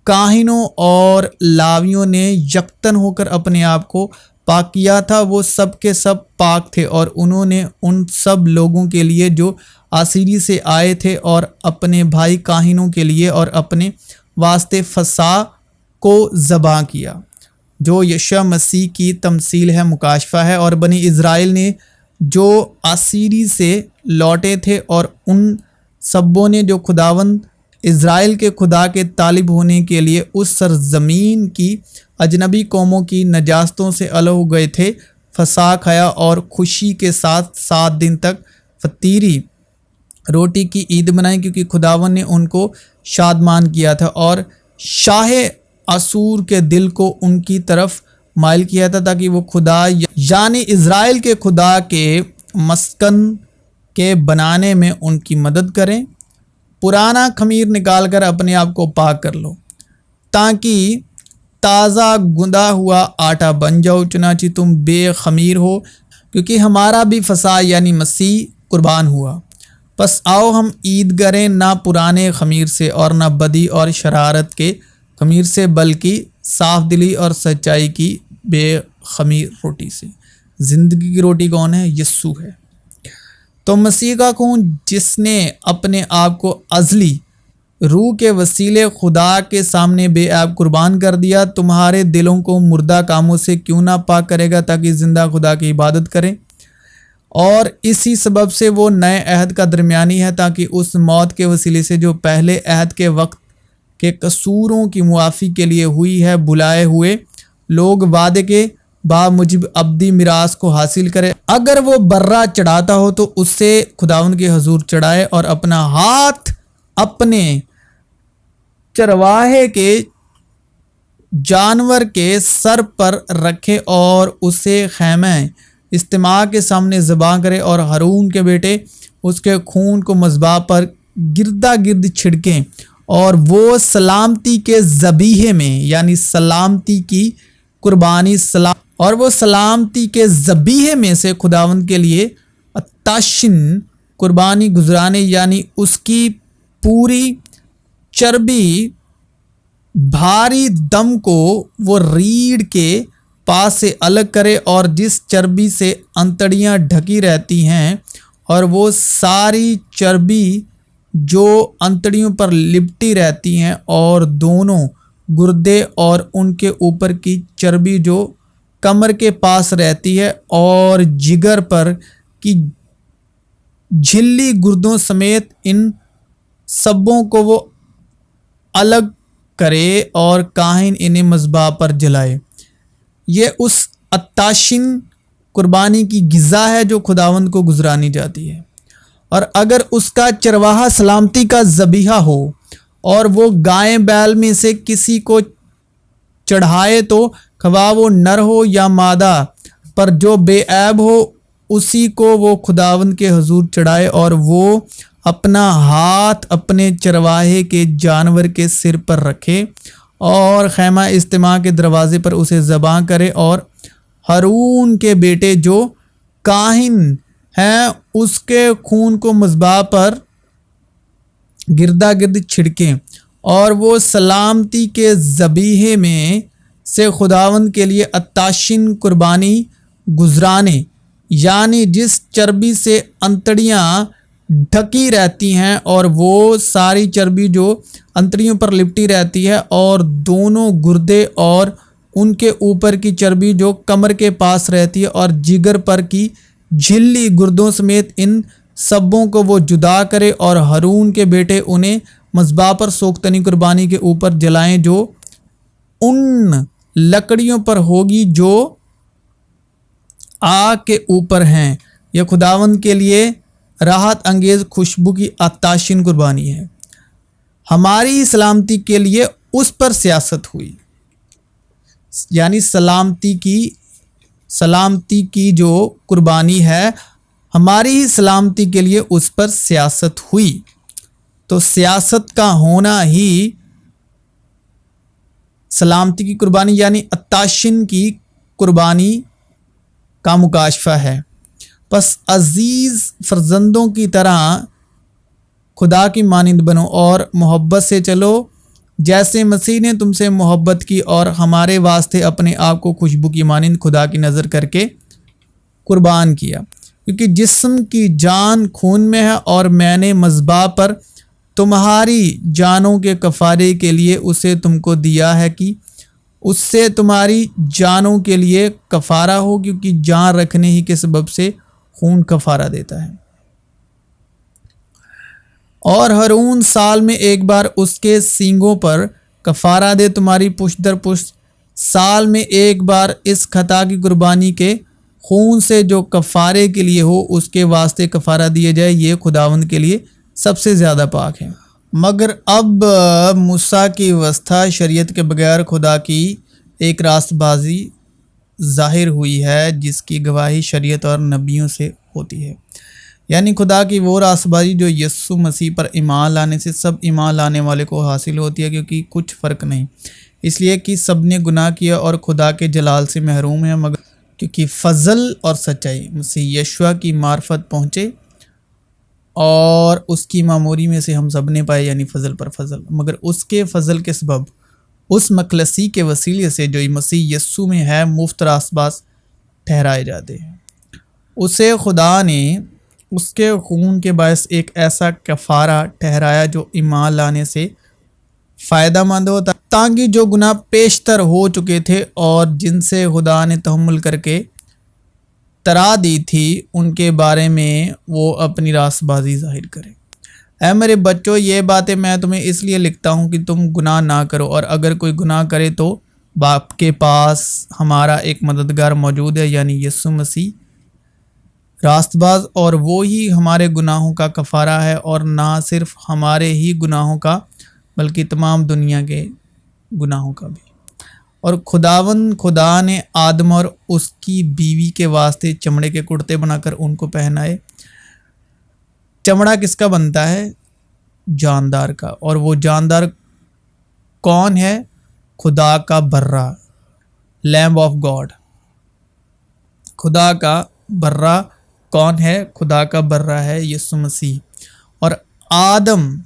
काहिनों और लावियों ने यकतन होकर अपने आप को पाक किया था। वो सब के सब पाक थे और उन्होंने उन सब लोगों के लिए जो आसीरी से आए थे और अपने भाई काहिनों के लिए और अपने वास्ते फसा को ज़बा किया, जो यीशु मसीह की तमसील है, मुकाशफा है। और बनी इज़राइल ने जो आसीरी से लौटे थे और उन सबों ने जो खुदावंद इज़राइल के खुदा के तालिब होने के लिए उस सरजमीन की अजनबी कौमों की नजास्तों से अलग हो गए थे, फसा खाया और खुशी के साथ 7 दिन तक फतीरी रोटी की ईद मनाई, क्योंकि खुदावन ने उनको शादमान किया था और शाह असूर के दिल को उनकी तरफ माइल किया था, ताकि वो खुदा यानी इज़राइल के खुदा के मस्कन के बनाने में उनकी मदद करें। पुराना खमीर निकाल कर अपने आप को पाक कर लो, ताकि ताज़ा गुंदा हुआ आटा बन जाओ, चुनांचे तुम बेखमीर हो, क्योंकि हमारा भी फसा यानी मसीह कुर्बान हुआ। बस आओ हम ईद करें, ना पुराने खमीर से और ना बदी और शरारत के खमीर से, बल्कि साफ दिली और सच्चाई की बेखमीर रोटी से। ज़िंदगी की रोटी कौन है? यस्सू है। तो मसीह का खून जिसने अपने आप को अज़ली रूह के वसीले खुदा के सामने बेऐब कुर्बान कर दिया, तुम्हारे दिलों को मुर्दा कामों से क्यों ना पाक करेगा, ताकि ज़िंदा खुदा की इबादत करें। और इसी सबब से वो नए अहद का दरमियानी है, ताकि उस मौत के वसीले से जो पहले अहद के वक्त के कसूरों की मुआफ़ी के लिए हुई है, बुलाए हुए लोग वादे के बामुजिब अब्दी मिरास को हासिल करे। अगर वो बर्रा चढ़ाता हो तो उससे खुदावंद के हजूर चढ़ाए और अपना हाथ अपने चरवाहे के जानवर के सर पर रखे और उसे खैमे इज्तिमा के सामने ज़बा करे, और हारून के बेटे उसके खून को मज़बा पर गिरदा गिर्द छिड़कें, और वो सलामती के ज़बीहे में यानी सलामती की कुर्बानी और वो सलामती के ज़बीहे में से खुदावंद के लिए अत्ताशिन कुर्बानी गुजराने, यानी उसकी पूरी चर्बी भारी दम को वो रीढ़ के पास से अलग करे, और जिस चर्बी से अंतड़ियाँ ढकी रहती हैं और वो सारी चर्बी जो अंतड़ियों पर लिपटी रहती हैं, और दोनों गुर्दे और उनके ऊपर की चर्बी जो कमर के पास रहती है, और जिगर पर की झिल्ली गुर्दों समेत इन सबों को वो अलग करे और काहिन इन्हें मज़बा पर जलाए। ये उस अत्ताशिन कुर्बानी की गिज़ा है जो खुदावंद को गुजरानी जाती है। और अगर उसका चरवाहा सलामती का ज़बीहा हो और वो गाय बैल में से किसी को चढ़ाए, तो खवा वो नर हो या मादा, पर जो बेऐब हो उसी को वो खुदावंद के हजूर चढ़ाए, और वो अपना हाथ अपने चरवाहे के जानवर के सिर पर रखे और खैमा इज्तिमा के दरवाजे पर उसे ज़बा करे, और हारून के बेटे जो काहिन हैं उसके खून को मज़बा पर गिरदा गिर्द छिड़कें, और वो सलामती के ज़बीहे में से खुदावंद के लिए अत्ताशिन कुर्बानी गुजराने, यानी जिस चर्बी से अंतड़ियाँ ढकी रहती हैं और वो सारी चर्बी जो अंतड़ियों पर लिपटी रहती है, और दोनों गुर्दे और उनके ऊपर की चर्बी जो कमर के पास रहती है, और जिगर पर की झिल्ली गुर्दों समेत इन सबों को वो जुदा करे, और हारून के बेटे उन्हें मज़बा पर सोख्तनी कुर्बानी के ऊपर जलाएं, जो उन लकड़ियों पर होगी जो आग के ऊपर हैं। यह खुदावंद के लिए राहत अंगेज़ खुशबू की अत्ताशिन कुर्बानी है। हमारी सलामती के लिए उस पर सियासत हुई, यानी सलामती की जो कुर्बानी है, हमारी ही सलामती के लिए उस पर सियासत हुई। तो सियासत का होना ही सलामती की कुर्बानी यानी अत्ताशिन की कुर्बानी का मुकाशफा है। बस अजीज़ फर्जंदों की तरह खुदा की मानिंद बनो और मोहब्बत से चलो, जैसे मसीह ने तुमसे मोहब्बत की और हमारे वास्ते अपने आप को खुशबू की मानिंद खुदा की नज़र करके कुर्बान किया। क्योंकि जिस्म की जान खून में है और मैंने मज़बा पर तुम्हारी जानों के कफ़ारे के लिए उसे तुमको दिया है कि उससे तुम्हारी जानों के लिए कफ़ारा हो, क्योंकि जान रखने ही के सबब से खून कफ़ारा देता है। और हारून साल में एक बार उसके सींगों पर कफ़ारा दे तुम्हारी पुश्त दर पुश्त। साल में एक बार इस खता की कुर्बानी के खून से जो कफ़ारे के लिए हो उसके वास्ते कफ़ारा दिया जाए, ये खुदावंद के लिए सबसे ज़्यादा पाक है। मगर अब मूसा की व्यवस्था शरीयत के बगैर खुदा की एक रास्तबाजी ज़ाहिर हुई है, जिसकी गवाही शरीयत और नबियों से होती है। यानी खुदा की वो रास्तबाजी जो यीशु मसीह पर ईमान लाने से सब ईमान लाने वाले को हासिल होती है, क्योंकि कुछ फ़र्क नहीं, इसलिए कि सब ने गुनाह किया और खुदा के जलाल से महरूम है। मगर क्योंकि फ़ज़ल और सच्चाई मसीह यशुआ की मार्फत पहुँचे और उसकी मामूरी में से हम सब ने पाए, यानी फ़ज़ल पर फ़ज़ल। मगर उसके फ़ज़ल के सबब उस मखलसी के वसीले से जो मसीह यस्सू में है मुफ्त रास्तबाज ठहराए जाते हैं। उसे खुदा ने उसके खून के बायस एक ऐसा कफ़ारा ठहराया जो ईमान लाने से फ़ायदा मंद होता, ताकि जो गुनाह पेशतर हो चुके थे और जिनसे खुदा ने तहम्मुल करके तरा दी थी उनके बारे में वो अपनी रास्तबाजी जाहिर करे। ऐ मेरे बच्चों, ये बातें मैं तुम्हें इसलिए लिखता हूँ कि तुम गुनाह ना करो, और अगर कोई गुनाह करे तो बाप के पास हमारा एक मददगार मौजूद है, यानी यीशु मसीह रास्तबाज, और वो ही हमारे गुनाहों का कफ़ारा है, और ना सिर्फ हमारे ही गुनाहों का बल्कि तमाम दुनिया के गुनाहों का भी। और खुदा ने आदम और उसकी बीवी के वास्ते चमड़े के कुर्ते बनाकर उनको पहनाए। चमड़ा किसका बनता है? जानदार का। और वो जानदार कौन है? खुदा का बर्रा, लैम्ब ऑफ गॉड। खुदा का बर्रा कौन है? खुदा का बर्रा है यीशु मसीह। और आदम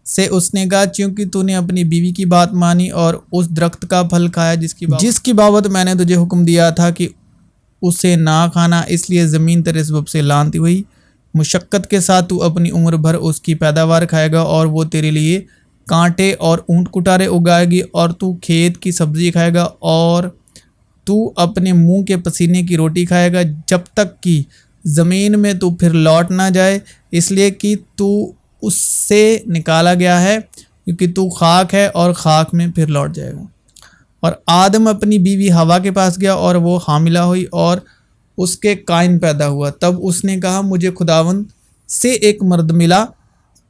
से उसने कहा, क्योंकि तूने अपनी बीवी की बात मानी और उस दरख्त का फल खाया जिसकी बाबत मैंने तुझे हुक्म दिया था कि उसे ना खाना, इसलिए ज़मीन तेरे सबब से लानती हुई। मुशक्क़त के साथ तू अपनी उम्र भर उसकी पैदावार खाएगा, और वो तेरे लिए कांटे और ऊंट कुटारे उगाएगी, और तू खेत की सब्ज़ी खाएगा, और तू अपने मुंह के पसीने की रोटी खाएगा, जब तक कि ज़मीन में तू फिर लौट ना जाए, इसलिए कि तू उससे निकाला गया है, क्योंकि तू खाक है और खाक में फिर लौट जाएगा। और आदम अपनी बीवी हवा के पास गया, और वो हामिला हुई, और उसके काइन पैदा हुआ। तब उसने कहा, मुझे खुदावंद से एक मर्द मिला।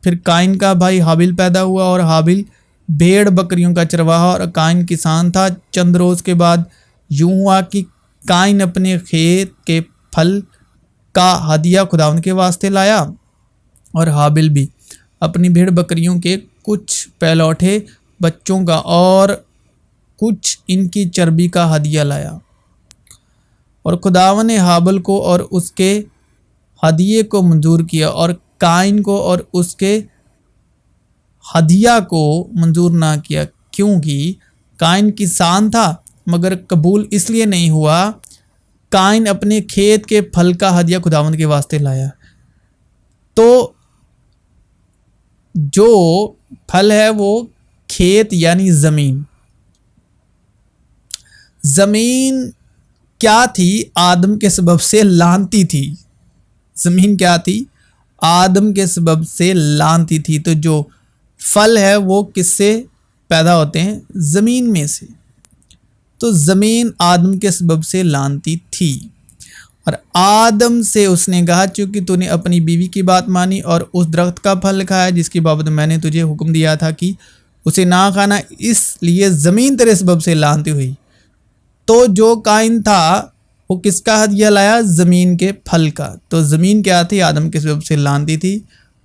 फिर काइन का भाई हाबिल पैदा हुआ, और हाबिल भेड़ बकरियों का चरवाहा और काइन किसान था। चंद रोज़ के बाद यूं हुआ कि काइन अपने खेत के फल का हदिया खुदावंद के वास्ते लाया, और हाबिल भी अपनी भेड़ बकरियों के कुछ पहलौठे बच्चों का और कुछ इनकी चर्बी का हदिया लाया। और खुदावंद ने हाबिल को और उसके हदिये को मंजूर किया, और काइन को और उसके हदिया को मंजूर ना किया, क्योंकि काइन किसान था, मगर कबूल इसलिए नहीं हुआ। काइन अपने खेत के फल का हदिया खुदावंद के वास्ते लाया। तो जो फल है वो खेत यानी ज़मीन। ज़मीन क्या थी? आदम के सबब से लानती थी। ज़मीन क्या थी? आदम के सबब से लानती थी। तो जो फल है वो किससे पैदा होते हैं? ज़मीन में से। तो ज़मीन आदम के सबब से लानती थी। और आदम से उसने कहा, क्योंकि तूने अपनी बीवी की बात मानी और उस दरख्त का फल खाया जिसकी बाबत मैंने तुझे हुक्म दिया था कि उसे ना खाना, इसलिए ज़मीन तेरे सबब से लानती हुई। तो जो काइन था वो किसका हदिया लाया? ज़मीन के फल का। तो ज़मीन क्या थी? आदम के सबब से लानती थी,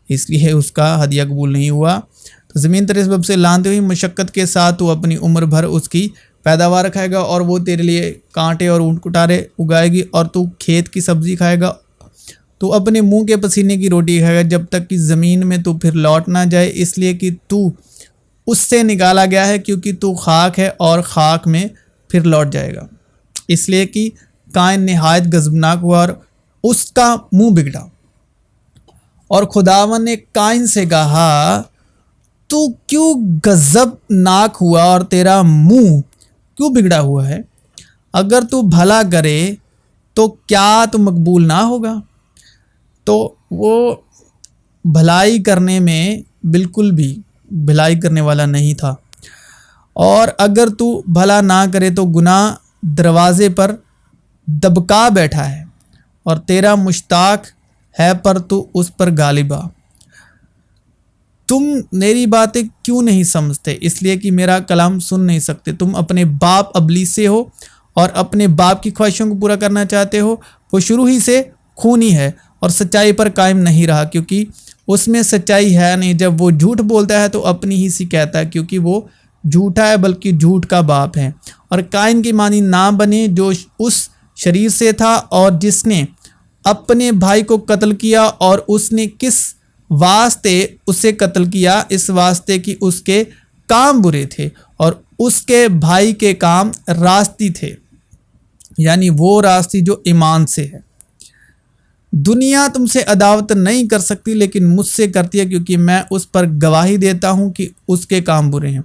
इसलिए उसका हदिया कबूल नहीं हुआ। तो ज़मीन तेरे सबब से लानती हुई। मुशक्क़त के साथ तू अपनी उम्र भर उसकी पैदावार खाएगा, और वो तेरे लिए कांटे और ऊंट कुटारे उगाएगी, और तू खेत की सब्ज़ी खाएगा। तू अपने मुंह के पसीने की रोटी खाएगा, जब तक कि ज़मीन में तू फिर लौट ना जाए, इसलिए कि तू उससे निकाला गया है, क्योंकि तू खाक है और खाक में फिर लौट जाएगा। इसलिए कि काइन नहायत गज़बनाक हुआ और उसका मुंह बिगड़ा। और खुदावन ने काइन से कहा, तू क्यों गजबनाक हुआ और तेरा मुंह क्यों बिगड़ा हुआ है? अगर तू भला करे तो क्या तू मकबूल ना होगा? तो वो भलाई करने में बिल्कुल भी भलाई करने वाला नहीं था। और अगर तू भला ना करे तो गुनाह दरवाजे पर दबका बैठा है और तेरा मुश्ताक है, पर तू उस पर गालिब आ। तुम मेरी बातें क्यों नहीं समझते? इसलिए कि मेरा कलाम सुन नहीं सकते। तुम अपने बाप अबलीस से हो और अपने बाप की ख्वाहिशों को पूरा करना चाहते हो। वो शुरू ही से खूनी है और सच्चाई पर कायम नहीं रहा, क्योंकि उसमें सच्चाई है नहीं। जब वो झूठ बोलता है तो अपनी ही सी कहता है, क्योंकि वो झूठा है, बल्कि झूठ का बाप है। और काइन की मानी ना बने, जो उस शरीर से था और जिसने अपने भाई को कत्ल किया। और उसने किस वास्ते उसे कत्ल किया? इस वास्ते कि उसके काम बुरे थे और उसके भाई के काम रास्ती थे, यानी वो रास्ती जो ईमान से है। दुनिया तुमसे अदावत नहीं कर सकती, लेकिन मुझसे करती है, क्योंकि मैं उस पर गवाही देता हूं कि उसके काम बुरे हैं।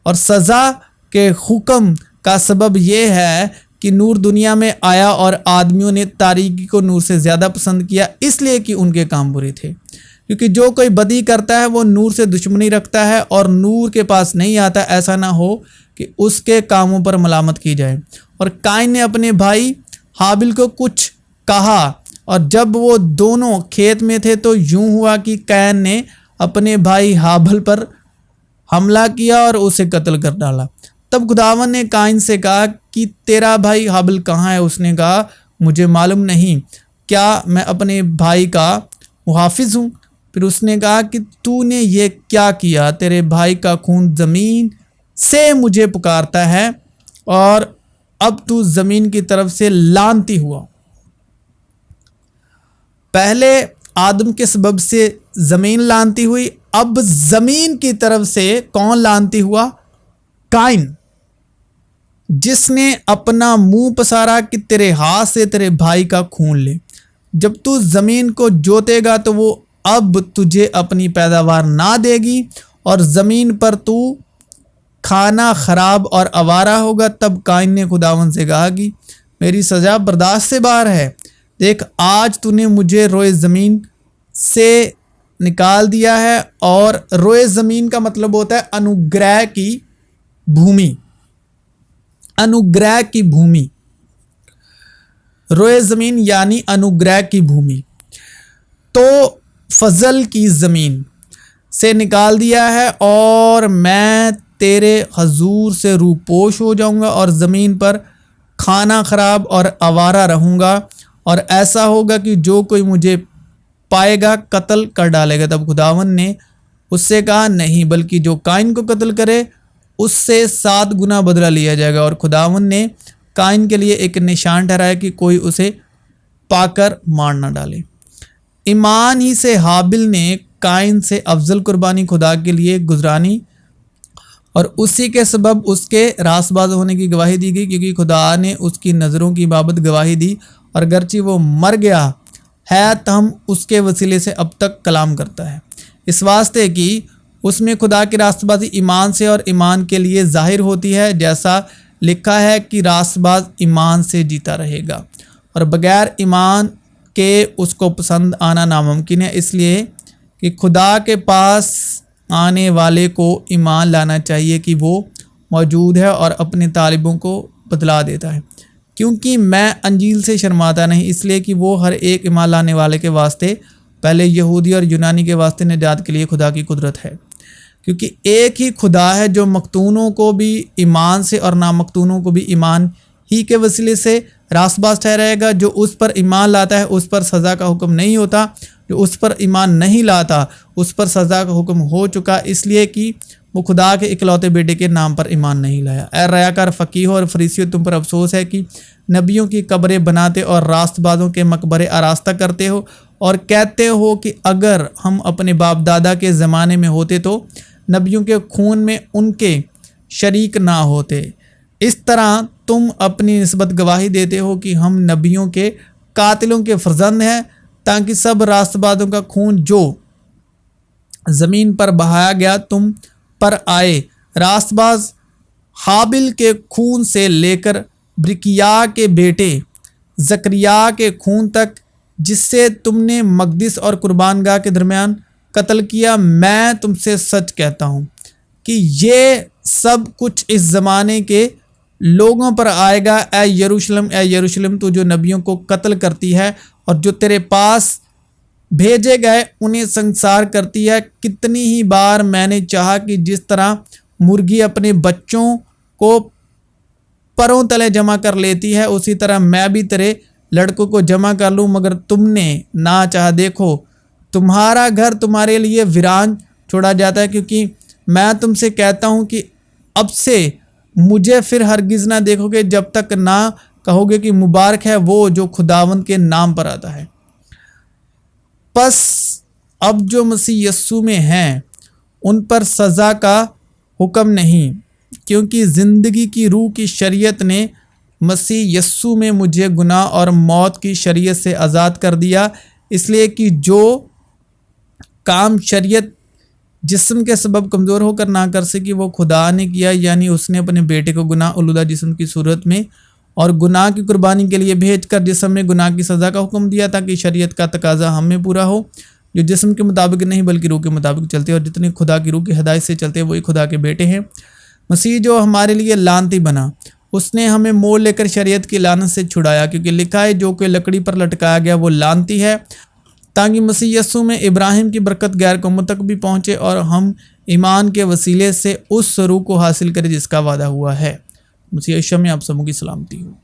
और सज़ा के हुक्म का सबब यह है कि नूर दुनिया में आया और आदमियों ने तारीकी को नूर से ज़्यादा पसंद किया, इसलिए कि उनके काम बुरे थे। क्योंकि जो कोई बदी करता है वो नूर से दुश्मनी रखता है और नूर के पास नहीं आता, ऐसा ना हो कि उसके कामों पर मलामत की जाए। और काइन ने अपने भाई हाबिल को कुछ कहा, और जब वो दोनों खेत में थे तो यूं हुआ कि कैन ने अपने भाई हाबिल पर हमला किया और उसे कत्ल कर डाला। तब खुदावन ने काइन से कहा कि तेरा भाई हाबिल कहाँ है? उसने कहा, मुझे मालूम नहीं, क्या मैं अपने भाई का मुहाफिज हूँ? फिर उसने कहा कि तूने ये क्या किया? तेरे भाई का खून ज़मीन से मुझे पुकारता है और अब तू ज़मीन की तरफ से लानती हुआ। पहले आदम के सबब से ज़मीन लानती हुई, अब ज़मीन की तरफ से कौन लानती हुआ? काइन, जिसने अपना मुंह पसारा कि तेरे हाथ से तेरे भाई का खून ले। जब तू ज़मीन को जोतेगा तो वो अब तुझे अपनी पैदावार ना देगी और ज़मीन पर तू खाना खराब और आवारा होगा। तब काइन ने खुदावन से कहा कि मेरी सज़ा बर्दाश्त से बाहर है। देख, आज तूने मुझे रोए ज़मीन से निकाल दिया है। और रोए ज़मीन का मतलब होता है अनुग्रह की भूमि। अनुग्रह की भूमि, रोए ज़मीन यानी अनुग्रह की भूमि। तो फजल की ज़मीन से निकाल दिया है और मैं तेरे हजूर से रूपोश हो जाऊंगा और ज़मीन पर खाना खराब और आवारा रहूंगा। और ऐसा होगा कि जो कोई मुझे पाएगा कत्ल कर डालेगा। तब खुदावन ने उससे कहा, नहीं, बल्कि जो काइन को कत्ल करे उससे 7 गुना बदला लिया जाएगा। और खुदावन ने काइन के लिए एक निशान ठहराया कि कोई उसे पाकर मार न डाले। ईमान ही से हाबिल ने काइन से अफजल कुर्बानी खुदा के लिए गुजरानी और उसी के सबब उसके रासबाज होने की गवाही दी गई, क्योंकि खुदा ने उसकी नज़रों की बाबत गवाही दी। और अगरचे वो मर गया है तो हम उसके वसीले से अब तक कलाम करता है, इस वास्ते कि उसमें खुदा की रास्तबाजी ईमान से और ईमान के लिए जाहिर होती है। जैसा लिखा है कि रास्तबाज ईमान से जीता रहेगा और बगैर ईमान के उसको पसंद आना नामुमकिन है। इसलिए कि खुदा के पास आने वाले को ईमान लाना चाहिए कि वो मौजूद है और अपने तालिबों को बतला देता है। क्योंकि मैं अंजील से शर्माता नहीं, इसलिए कि वो हर एक ईमान लाने वाले के वास्ते, पहले यहूदी और यूनानी के वास्ते निजात के लिए खुदा की कुदरत है। क्योंकि एक ही खुदा है जो मख्तूनों को भी ईमान से और नामख्तूनों को भी ईमान ही के वसीले से रासबाज ठहराएगा। जो उस पर ईमान लाता है उस पर सज़ा का हुक्म नहीं होता, जो उस पर ईमान नहीं लाता उस पर सज़ा का हुक्म हो चुका, इसलिए कि वो खुदा के इकलौते बेटे के नाम पर ईमान नहीं लाया। ऐ रयाकार फ़कीहो और फरीसियों, तुम पर अफसोस है कि नबियों की कब्रें बनाते और रास्तबाजों के मकबरे आरास्ता करते हो और कहते हो कि अगर हम अपने बाप दादा के ज़माने में होते तो नबियों के खून में उनके शरीक ना होते। इस तरह तुम अपनी निस्बत गवाही देते हो कि हम नबियों के कातिलों के फर्जंद हैं, ताकि सब रास्तबाजों का खून जो ज़मीन पर बहाया गया तुम पर आए। रास्तबाज हाबिल के खून से लेकर ब्रिकिया के बेटे जकरिया के खून तक, जिससे तुमने मकदिस और कुर्बानगाह के दरमियान कत्ल किया, मैं तुमसे सच कहता हूँ कि ये सब कुछ इस ज़माने के लोगों पर आएगा। ए यरूशलेम, तू जो नबियों को कत्ल करती है और जो तेरे पास भेजे गए उन्हें संसार करती है। कितनी ही बार मैंने चाहा कि जिस तरह मुर्गी अपने बच्चों को परों तले जमा कर लेती है, उसी तरह मैं भी तेरे लड़कों को जमा कर लूं, मगर तुमने ना चाहा। देखो, तुम्हारा घर तुम्हारे लिए वीरान छोड़ा जाता है, क्योंकि मैं तुमसे कहता हूं कि अब से मुझे फिर हरगिज़ ना देखोगे, जब तक ना कहोगे कि मुबारक है वो जो खुदावंद के नाम पर आता है। बस अब जो मसीह यस्सु में हैं उन पर सज़ा का हुक्म नहीं, क्योंकि ज़िंदगी की रूह की शरीयत ने मसीह यस्सु में मुझे गुनाह और मौत की शरीयत से आज़ाद कर दिया। इसलिए कि जो काम शरीयत जिस्म के सबब कमज़ोर होकर ना कर सकी, वो खुदा ने किया, यानी उसने अपने बेटे को गुनाह उलूदा जिस्म की सूरत में और गुनाह की कुर्बानी के लिए भेजकर जिस्म में गुनाह की सज़ा का हुक्म दिया, ताकि शरीयत का तकाजा हम में पूरा हो। जो जिस्म के मुताबिक नहीं बल्कि रूह के मुताबिक चलते हैं, और जितने खुदा की रूह की हिदायत से चलते हैं वही खुदा के बेटे हैं। मसीह जो हमारे लिए लानती बना, उसने हमें मोल लेकर शरीयत की लानत से छुड़ाया, क्योंकि लिखा है जो कोई लकड़ी पर लटकाया गया वो लानती है, ताकि मसीह यस्सु में इब्राहिम की बरकत गैर कौमों तक भी पहुँचे और हम ईमान के वसीले से उस रूह को हासिल करें जिसका वादा हुआ है। मसीह यीशु में आप सबों की सलामती हो।